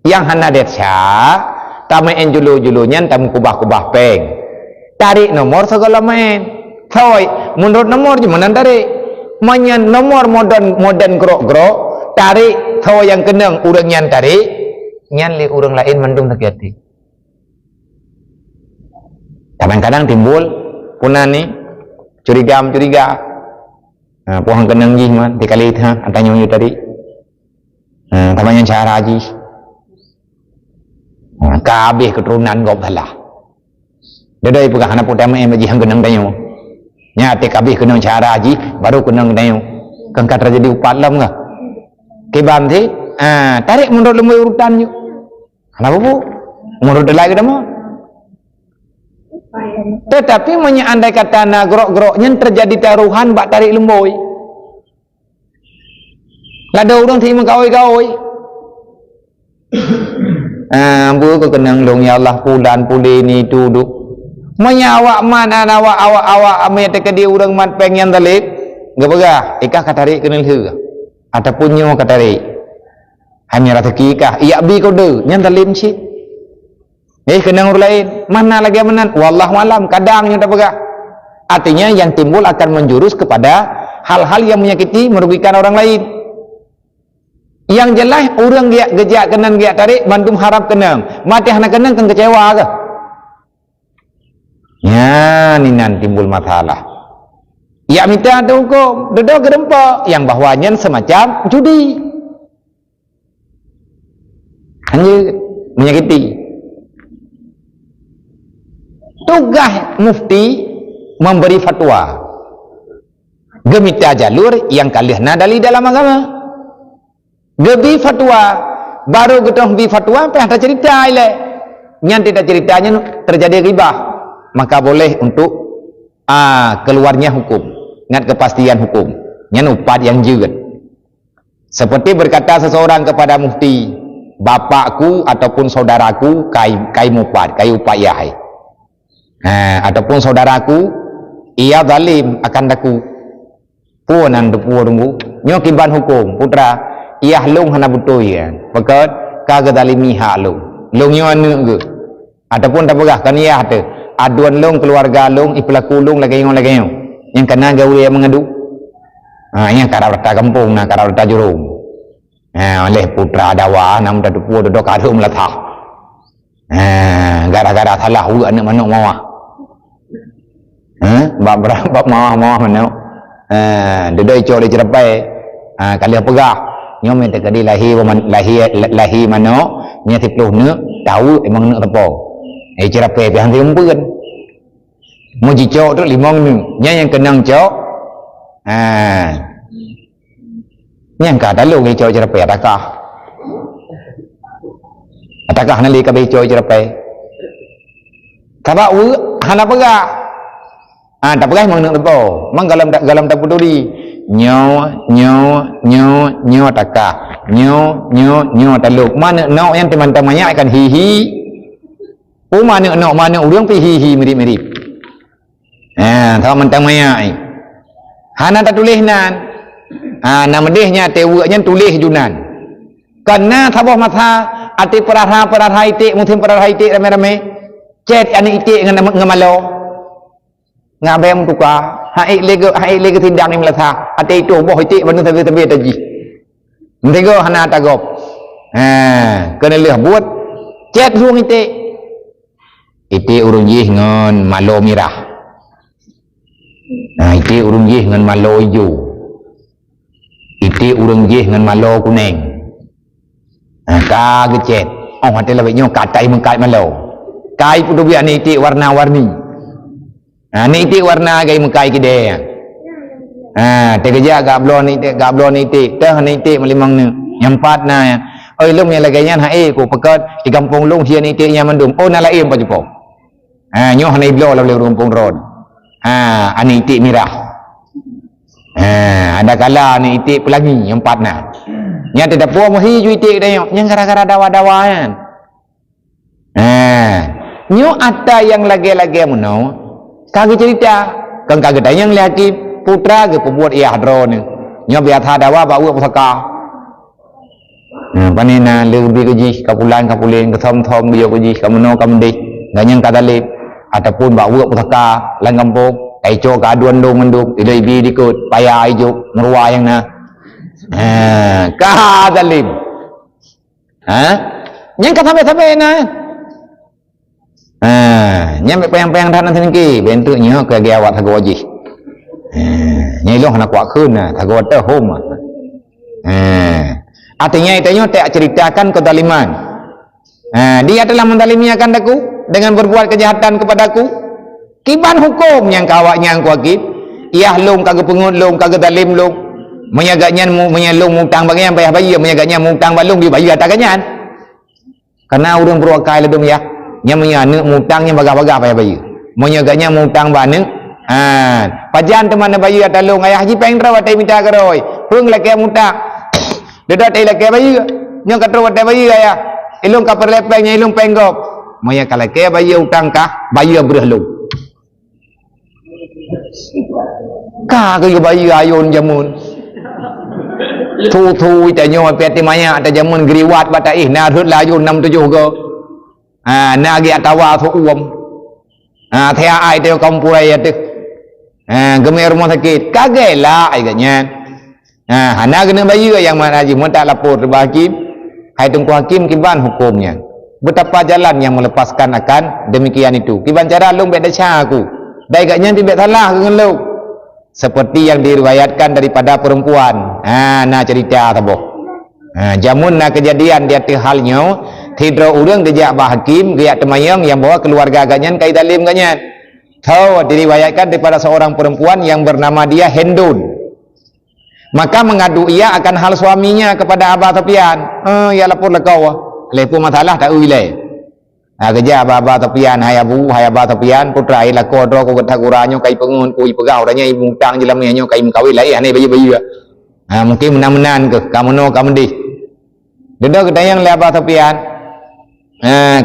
yang hana detsa tamain julu-julunya tam kubah-kubah peng tarik nomor segala main thôi menurut nomor gimana tarik manyan nomor modern grok tarik thôi yang kenang urang nyan tarik nyan li urang lain mendung sakit kadang-kadang timbul punan ni curiga pohon kenang ji man dikali tha antanya yu tadi tamanya cara ji kabeh keturunan gop halah dadai pegah anak pun tamai maji hang kenang dayo nya te kabeh kenang cara ji baru kenang dayo kan kat terjadi upat lam ngah kiban thi tarik menurut lembu urutan ju kenapa bu menurut lagi dah mah tetapi andai kata na grok-groknya terjadi taruhan bak tarik lemboi lada orang terima kawai bu ke kenang dong ya Allah pulan pulin itu duk awak mana awak amai tekadi orang mat pengen tarik enggak pegah ikah katarik kenal hu ataupun nyo katarik hanya rezeki kah iya bi kode nyan talim si kenang orang lain mana lagi menan wallahu alam kadang nyo tak pegah Artinya yang timbul akan menjurus kepada hal-hal yang menyakiti, merugikan orang lain. Yang jelas orang dia gejak kenan dia tarik bantum harap kenang mati hana kenang kan kecewa ke ya ni nanti timbul masalah ya minta ada hukum dedo gerempa yang bahwanya semacam judi hanya menyakiti. Tugas mufti memberi fatwa gemita jalur yang kalihna dalil dalam agama. Gebi fatwa baru getong bi fatwa apa ada cerita ile yang tidak ceritanya terjadi ribah maka boleh untuk keluarnya hukum ngat kepastian hukum nyan upat yang jeget seperti berkata seseorang kepada mufti bapakku ataupun saudaraku kai mupat kai upat yahai ataupun saudaraku ia zalim akan daku puanan depurmu nyokiban hukum putra ia long hana betul ya pakat kagak dalimi hak long yo anu ke ataupun tak pegah kan ia ada aduan long keluarga long ipelaku long lagi yang kena gawe yang mengadu yang karata kampung na karata jurung oleh putra dawa nam dadu pu dodok adum latah gara-gara salah hu anak manuk mawah bab mawah manuk dodoi cole jerapai kali pegah nyom ente kadi lahi mano nya 10 neuk tahu emang neuk tepo cerape pi hang rempeun mo jicok tu 5 neuk nya yang kenang cok yang ka dalu ngi cok cerape atakah nali ka be cok cerape kaba u hana pega tak pegah emang neuk tepo mang galam tak peduli nyo taka nyo taluk mana no yang teman-teman banyak akan hihi mana no mana urang pi hihi mirip-mirip kalau mentang banyak hana tak tulis nan nama dehnya tewaknya tulis junan karena sabah masa ati perah itik musim perah itik rame-rame cet anak itik ngamalo ngabem tukar hai lege tindang ni melasa ate itu boh itik banu tabe taji mendego hana tagop kena leh buat cet ruang itik urung jih ngon malo mirah itik urung jih ngon malo hijau itik urung jih ngon malo kuning ka gecet oh hati lebih nyo katai mengkai malo kai pudu biak ni itik warna-warni ni itik warna gai mukai kide tegeja gablon itik teh ni itik melimang ni yang 4 na oi lung yang lagainya hae ku pekat di kampung lung hian itik yang mendum oh na laim pa jupo nyoh na iblo lalu rumpung road ani itik mirah ada kala ni itik pelangi yang 4 na nya tidak puas mohi ju itik dayo yang gara-gara dawa-dawa kan nyo ada yang lagi-lagi muno kagak cerita kan kagak yang laki putra ke pembuat ia hadro ni nyo biasa dawa bawa pusaka panina lebih gaji kapulan ke thom dia gaji kamuno kamdi ganyang kadalip ataupun bawa pusaka lang kampung aico kaduan dong menduk idai bi dikut payah ijuk meruah yang na kadalip yang sampai na nyampe payang-payang dah nanti ni bentuknya ke dia awak thago wajih nyai loh nak kuat khun thago te home artinya itu tak ceritakan kezaliman dia telah mendalimiakan aku dengan berbuat kejahatan kepadaku kiban hukum yang kawaknya yang kuakib ia long kagak pengut long kagak zalim long menyaganya menyalung mutang bagian payah bayi menyaganya mutang balung di bayi atakannya karena urang berwakai ledum ya nya menyana mutangnya baga-baga payah bayi menyaganya mutang baneng pajan teman bayi atalung ayah haji peng rawa tai minta karoi hung lake mutang dedat tai lake bayi nya katro tai bayi ayah ilung ka perlepengnya ilung penggop moya kalake bayi utang kah bayi berhlung ka ke bayi ayun jamun thu ta nyo peti maya ta jamun griwat batai na rut layun 6 7 go na gi atawa thu uom thea ai teo kompurai tu Gemuk rumah sakit kagelah agaknya. Hana kena bayu yang mana haji mun tak lapor ke hakim. Hai tunggu hakim kiban hukumnya. Betapa jalan yang melepaskan akan demikian itu. Kiban cara lu beda aku. Dai agaknya tidak salah dengan lu. Seperti yang diriwayatkan daripada perempuan. Nah cerita taboh. Jamun na kejadian dia tu halnya tidro urang dia bah hakim dia temayang yang bawa keluarga agaknya kai dalim agaknya. Tahu diriwayatkan daripada seorang perempuan yang bernama dia Hendun. Maka mengadu ia akan hal suaminya kepada Abah Sofian. Ya lapor lekau. Lepo masalah tak uilai. Kerja Abah Sofian hai Abah Sofian putra ai lakor ro ko getah kuranyo kai pengun kui pegau danya ibu utang jelamnya nyo kai mengkawin lai ane bayi-bayi. Mungkin menan-menan ke kamu no kamu di. Denda ketayang oleh Abah Sofian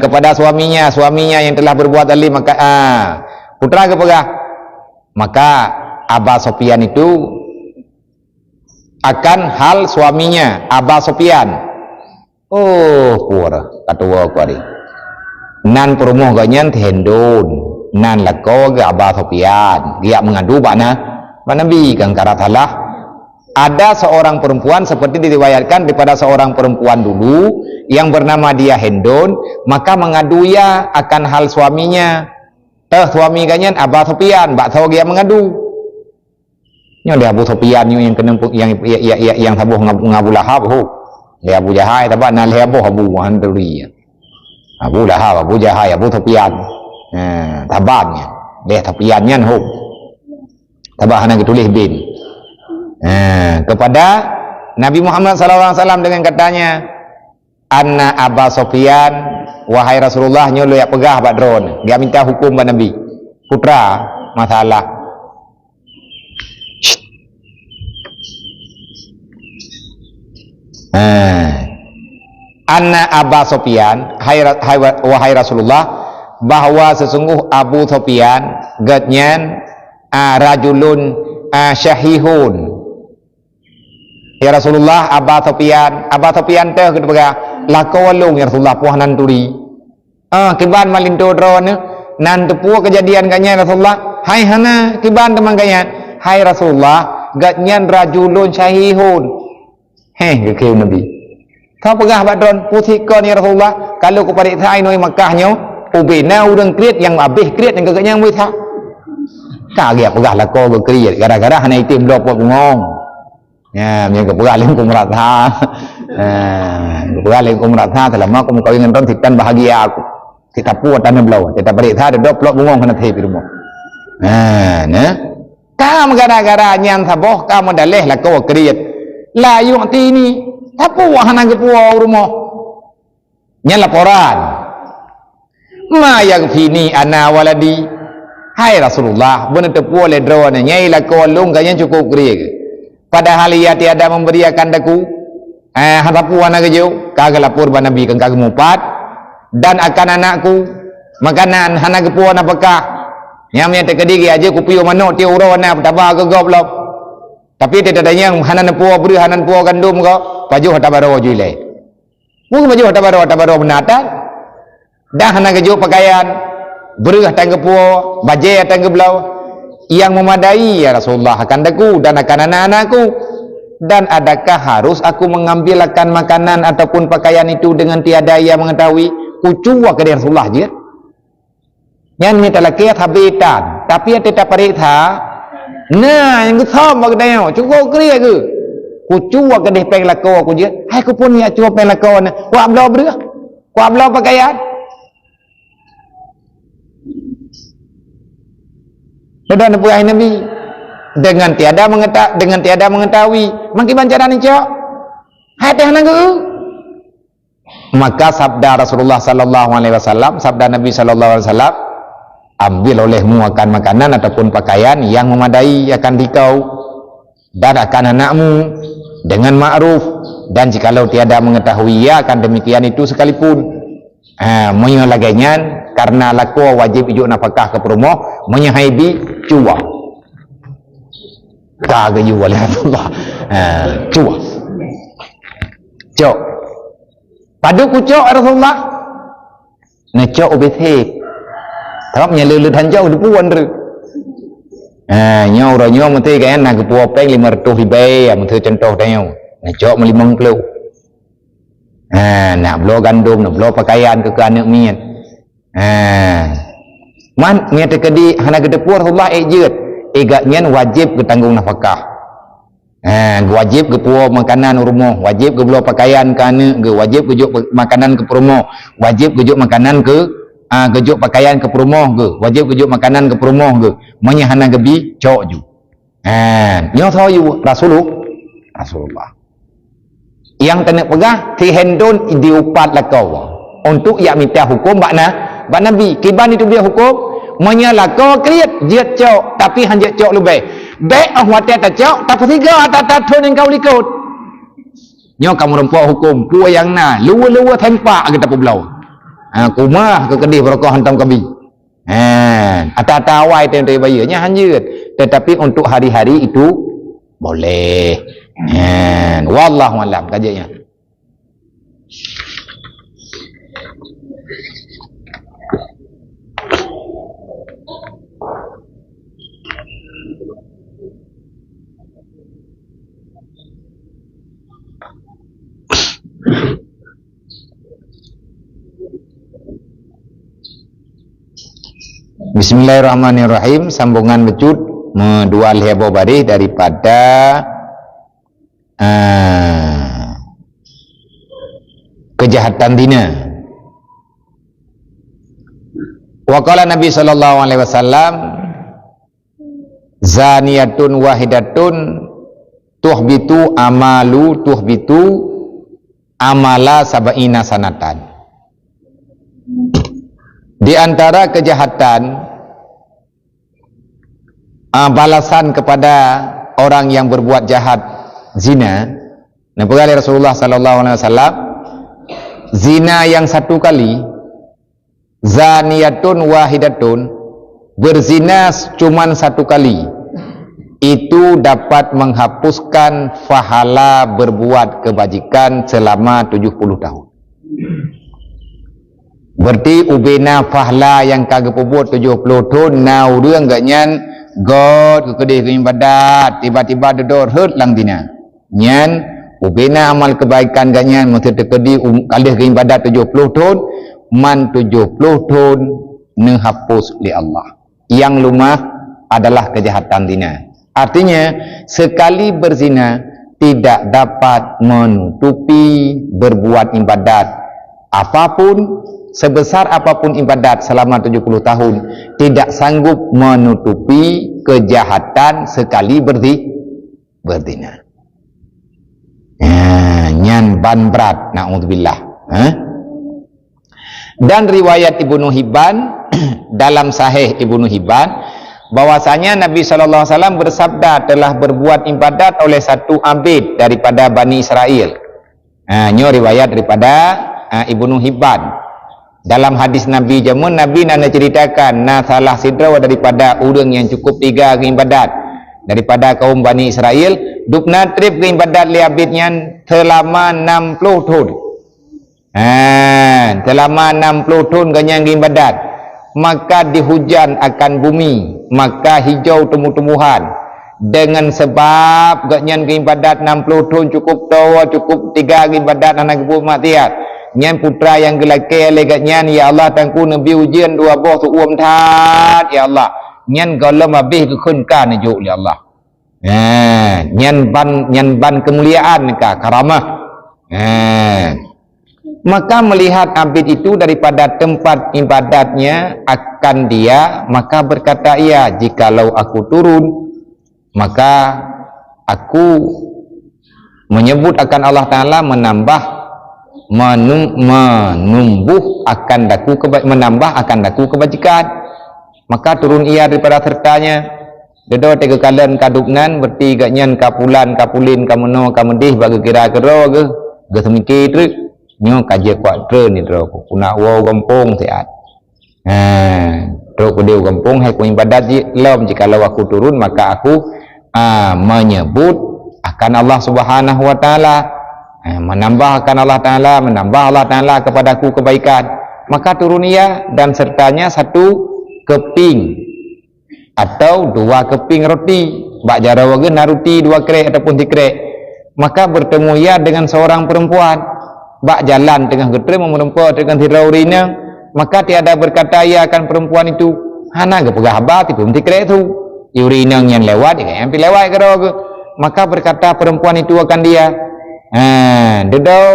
kepada suaminya yang telah berbuat zalim maka putra kepegah. Maka Abah Sofian itu akan hal suaminya Abah Sofian. Puara katua ku ari. Nan perumoh ganyan Hendun, nan lako ke Abah Sofian. Dia mengadu bakna Nabi kang karatalah. Ada seorang perempuan seperti diriwayatkan daripada seorang perempuan dulu yang bernama dia Hendun, maka mengadu ia akan hal suaminya. Suami ganyan Abah Sofian, bak tahu dia mengadu. Nya dia Abu Sofian yang kena yang tabuh ngabu Lahab ho. Dia Abu Jahal tabak nan dia Abu Handuri. Abu Lahab, Abu Jahal, Abu Sofian. Tabannya. Dia Sofiannya ho. Tabah hana ditulis bin. Kepada Nabi Muhammad SAW dengan katanya Anna Abah Sofian wahai Rasulullah nyolo ya pegah badron dia minta hukum pada Nabi putra masalah Anna Abah Sofian wahai Rasulullah bahwa sesungguh Abu Sofian gatnyan rajulun syahihun. Ya Rasulullah Abah Sofian teh kepada lakau walung ya Rasulullah puhanan turi. Kiban malinto drone nan tepu kejadian ganya Rasulullah. Hai hana kiban teman ganya. Hai Rasulullah gatnyan rajulun syahihun. Kekeu Nabi. Kau pegah badron putikon ya Rasulullah kalau ku padik thai noi Makkahnya ubena urang kriet yang habis kriet yang gagaknya wis ha. Kagia pegah lakau ke kriet gara-gara hana itim dok ngong. Ya, yang kepegaling kumratha. Kepegaling kumratha selama aku kawin dengan titan bahagia aku. Kita puat tanah belau, kita beri tha de dok lok bungong kana thei pirmo. Kam gara-gara nyan saboh kam daleh la ko kriet. La yu'tini, tapu hana gepuo rumo. Nyan laporan. Ma yaghfini ana waladi. Hai Rasulullah, benar tepu le drone nyai la ko lung ganyan cukup kriet. Padahal ia tiada memberiakan daku hatapu anak kejauh kagak lapor pada Nabi kagak mupat dan akan anakku makanan hana kepuan apakah yang menyata kediri aja kupiu manok tia urona tabah ke goblok tapi tidak ada yang hana nepu beri hana nepu gandum kau pajuh tabaro jule mungkin pajuh tabaro benata dah hana kejauh pakaian beri tang kepu baje tang geblau yang memadai ya Rasulullah akan daku dan akan anak-anakku dan adakah harus aku mengambil akan makanan ataupun pakaian itu dengan tiada ia mengetahui kucuwa ke Rasulullah je yang minta laki habitan tapi tidak perintah yang kesom bagdanya cukup kria ke kucuwa ke peng lakau aku je hai ku pun ya cuba peng lakau na wa ablau beri wa ablau pakaian dan puai Nabi dengan tiada mengetahui makin bancaran ini cok hati hana ge maka sabda Rasulullah sallallahu alaihi wasallam sabda Nabi sallallahu alaihi wasallam ambil olehmu akan makanan ataupun pakaian yang memadai akan dikau dan akan anakmu dengan ma'ruf dan jikalau tiada mengetahui ia akan demikian itu sekalipun menyalagainya karena laku wajib ijuk nafkah ke perumoh menyahaibi cuwa kagak juga oleh Allah cuwa cok padu ku cok Rasulullah na cok obethek tapi nyelele dan jauh di puan nyo mesti kan nak kepuo peng 500 ribu mesti contoh dah nak jok 50 nak belo gandum nak belo pakaian ke anak mian man niat kedi hana kedepur Allah ejut egaknya wajib ketanggung nafkah wajib ke puo makanan rumah, wajib ke belo pakaian ke anak ke, wajib ke juk makanan ke rumah, wajib ke juk makanan ke juk pakaian ke rumah ke, wajib ke juk makanan ke rumah ke, menyahana gebi cok ju nyo tahu you Rasulullah yang tenek pegah ti hendon diupat lah kau untuk ia minta hukum bak Nabi kiban itu dia hukum menyala kau kriat jiat cok tapi hanjat cok lebih baik ahwat tak cok tak tiga tak thon yang kau likut nyo kamu rempok hukum pu yang na luwa tempak kita pulau kumah ke kedih berkah hantam kabi atawai tempe bayarnya hanjut tetapi untuk hari-hari itu boleh wallahu alam kajiannya. Bismillahirrahmanirrahim. Sambungan becut mendual heboh bari daripada kejahatan dina. Waqala Nabi sallallahu alaihi wasallam zaniyatun wahidatun tuhbitu amala sab'ina sanatan. Di antara kejahatan balasan kepada orang yang berbuat jahat zina, Nabi Rasulullah sallallahu alaihi wasallam zina yang satu kali, zaniyatun wahidatun, berzina cuman satu kali, itu dapat menghapuskan pahala berbuat kebajikan selama 70 tahun. Berarti ubena pahala yang kagak pebut 70 tahun nau รื่องganyan god kedih ke ibadat tiba-tiba dodor hurt lang dina nyan ubena amal kebaikan ganyan mesti tekedi kalih ke ibadat 70 tahun man 70 tahun menghapus li Allah. Yang lumah adalah kejahatan zina. Artinya sekali berzina tidak dapat menutupi berbuat ibadat apapun, sebesar apapun ibadat selama 70 tahun tidak sanggup menutupi kejahatan sekali berzina. Nyan ban berat, na'udzubillah. Dan riwayat Ibnu Hibban dalam Sahih Ibnu Hibban bahwasanya Nabi sallallahu alaihi wasallam bersabda telah berbuat ibadat oleh satu abid daripada Bani Israel. Nyo riwayat daripada Ibnu Hibban. Dalam hadis Nabi jamun Nabi nak ceritakan salah sidra daripada orang yang cukup 3 hari ibadat daripada kaum Bani Israel dupna trip ke ibadat li abidnya selama 60 tahun. Selama 60 tahun ganyang ke ibadat, maka dihujan akan bumi, maka hijau tumbuh-tumbuhan. Dengan sebab ganyang ke ibadat 60 tahun cukup tawa cukup 3 hari ibadat anak ibu matiat. Nyan putra yang gelake legatnya ya Allah tangku nabi ujian dua boh tu tat ya Allah nyan galam habis ke khunkan juk ya Allah nyan ban kemuliaan ka karamah maka melihat abid itu daripada tempat ibadatnya akan dia maka berkata ia jikalau aku turun maka aku menyebut akan Allah Ta'ala menumbuh akan daku menambah akan daku kebajikan. Maka turun ia daripada sertanya dedo tega kalen kadupnan berti ganyan kapulan kapulin kameno kamedih bagi kira kero ge semiki truk nyo kaje kuat tre ni dro kuna wo gampung sehat truk dia gampung hai ku ibadat lom jikalau aku turun maka aku menyebut akan Allah Subhanahu wa taala, menambahkan Allah Ta'ala kepadaku kebaikan, maka turun ia dan sertanya satu keping atau 2 keping roti, bak jara waga naruti 2 krek ataupun 3 krek, maka bertemu ia dengan seorang perempuan, bak jalan tengah getra memperempuan dengan tirau rina, maka tiada berkata ia akan perempuan itu, hana ke pegah abad itu 3 krek tu, urina yang lewat, yang pi lewat ke doa, maka berkata perempuan itu akan dia, dedau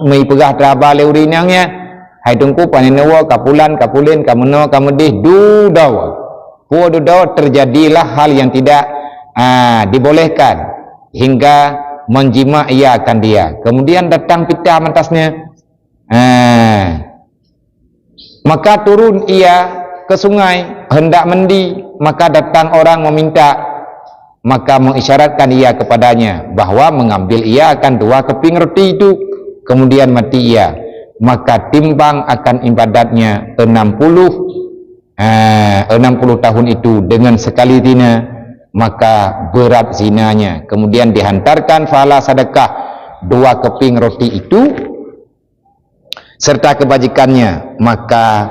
mai pegah teraba le urinangnya, hai tungku panenawa kapulan kapulin kameno kamedih dudau. Dudau terjadilah hal yang tidak dibolehkan hingga menjima ia akan dia. Kemudian datang pita atasnya, maka turun ia ke sungai hendak mandi, maka datang orang meminta, maka mengisyaratkan ia kepadanya bahwa mengambil ia akan 2 keping roti itu. Kemudian mati ia, maka timbang akan ibadatnya 60 tahun itu dengan sekali zina, maka berat zinanya. Kemudian dihantarkan fahala sedekah 2 keping roti itu serta kebajikannya, maka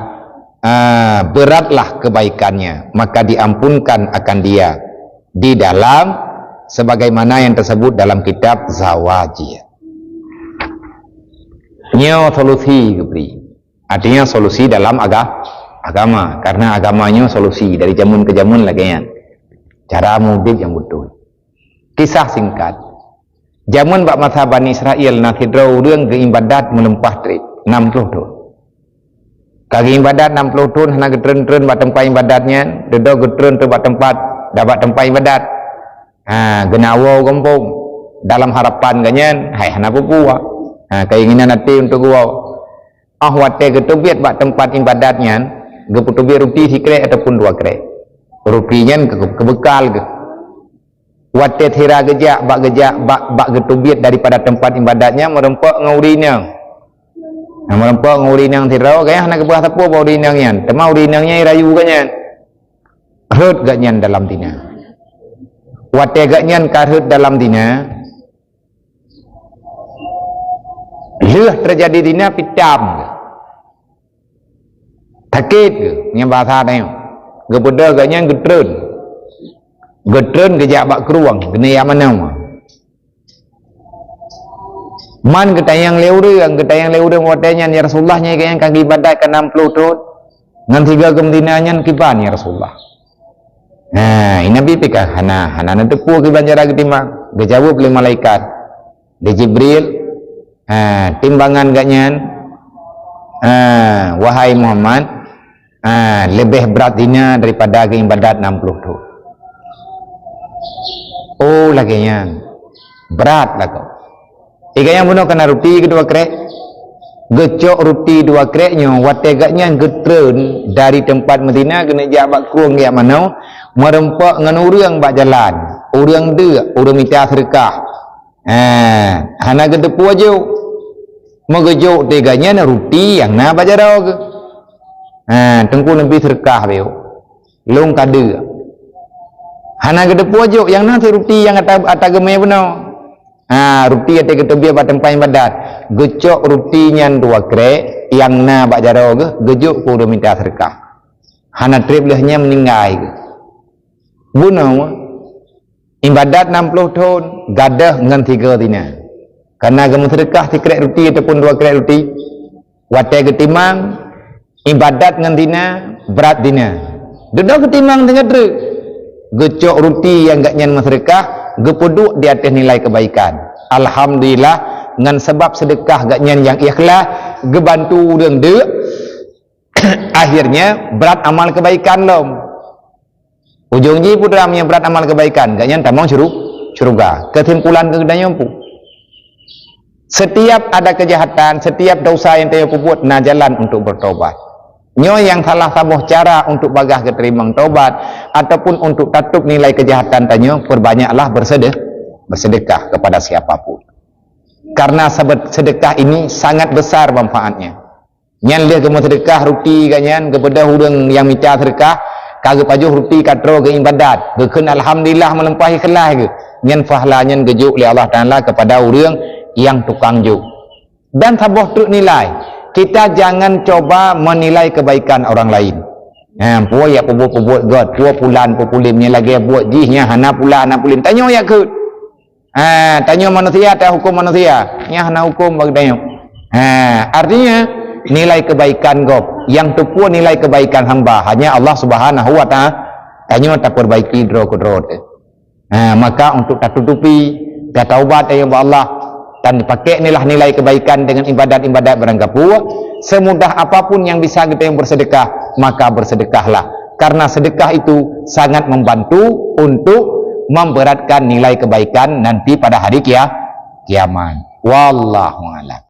beratlah kebaikannya, maka diampunkan akan dia di dalam sebagaimana yang tersebut dalam kitab Zawajiyah. Nyo solusi keberi, artinya solusi dalam agama, karena agamanya solusi dari zaman ke zaman lagi ya. Cara mudik yang betul. Kisah singkat, zaman bak masa Bani Israel nak hidrauរឿងke ibadat melempah trip 60 tahun. Kaki ibadat 60 tahun hana getren-getren bak tempat ibadatnya, dedo getren tu bak tempat dapat tempat ibadat. Genawo kampung dalam harapan ganyan, hai hana pupuwa. Keinginan hati untuk gua. Wate getubiat bak tempat ibadatnya, geputubiat rupi 3 krek ataupun 2 krek. Rupinya kebekal ke. Wate thira gejak bak getubiat daripada tempat ibadatnya merempak ngaurinang. Merempak ngaurinang thirau kaya hana kebelah sapu bau urinangnya. Tema urinangnya irayu ganyan. Hut ganyan dalam dina. Wate ganyan karhut dalam dina. Leh terjadi dina pitam ke. Takit ke, yang bahasa ni. Gepada agaknya getren. Getren kejak bak keruang, kena yang mana? Man ketayang leurang watanya ya Rasulullahnya yang kaki ibadat ke 60 tahun. Ngan 3 kemdinanya kiban ya Rasulullah. Ini Nabi pikah hana tepu ke banjara ketimang. Dijawab oleh malaikat. Di Jibril, timbangan ganyan, wahai Muhammad, lebih berat dina daripada ibadat 60 tu. Oh laginya berat lah kau. Yang bunuh kena roti ke 2 krek, gecok roti 2 kreknya, wategaknya getren dari tempat Medina kena jabak kurung yang mana, merempak dengan orang bak jalan, orang dia, orang minta sedekah. Hana getepu aja. Mengejuk teganya roti yang na bajarau ke. Tengku lebih serkah beo. Long kada. Hana gedepu aja yang na roti yang atas gemai benar. Roti ate ketebia bat tempat ibadat. Gecok rotinya 2 krek yang na bajarau ke, gejuk ku minta serkah. Hana trip lehnya meninggal ke. Bunuh ibadat 60 tahun gadah dengan 3 dina. Karena kamu sedekah 3 krek roti ataupun 2 krek roti, watai ketimang ibadat dengan dina berat dina. Duduk ketimang dengan truk gecok roti yang gak nyan sedekah, gepuduk di atas nilai kebaikan. Alhamdulillah dengan sebab sedekah gak nyan yang ikhlas, gebantu dengan dek. Akhirnya berat amal kebaikan lom. Ujungnya pudram yang berat amal kebaikan, gak nyan tamang syurga. Kesimpulan kegedannya empu. Setiap ada kejahatan, setiap dosa yang dia perbuat, na jalan untuk bertobat. Nyo yang salah sabuh cara untuk bagah keterimang tobat ataupun untuk tutup nilai kejahatan tanya, perbanyaklah bersedekah kepada siapapun. Karena sedekah ini sangat besar manfaatnya. Nyan dia kemo sedekah roti kanyan kepada orang yang minta sedekah, kagak pajuh roti katro ke ibadat. Gekeun alhamdulillah melampaui kelah ke. Nyan pahalanya gejuk oleh Allah Taala kepada orang yang tukang juk. Dan sabuh tu nilai, kita jangan coba menilai kebaikan orang lain. Puan ya pebut god, puan pulan populimnya lagi buat jihnya hana pulim. Tanya ya ke. Tanya manusia tak hukum manusia. Nya hana hukum bagi tanya. Artinya nilai kebaikan gop. Yang tu pun nilai kebaikan hamba. Hanya Allah Subhanahu wa taala tanya tak perbaiki dro. Maka untuk tak tutupi, tak taubat yang Allah dan dipakai inilah nilai kebaikan dengan ibadat-ibadat beranggapu. Semudah apapun yang bisa kita yang bersedekah, maka bersedekahlah. Karena sedekah itu sangat membantu untuk memberatkan nilai kebaikan nanti pada hari kiamat. Wallahu a'lam.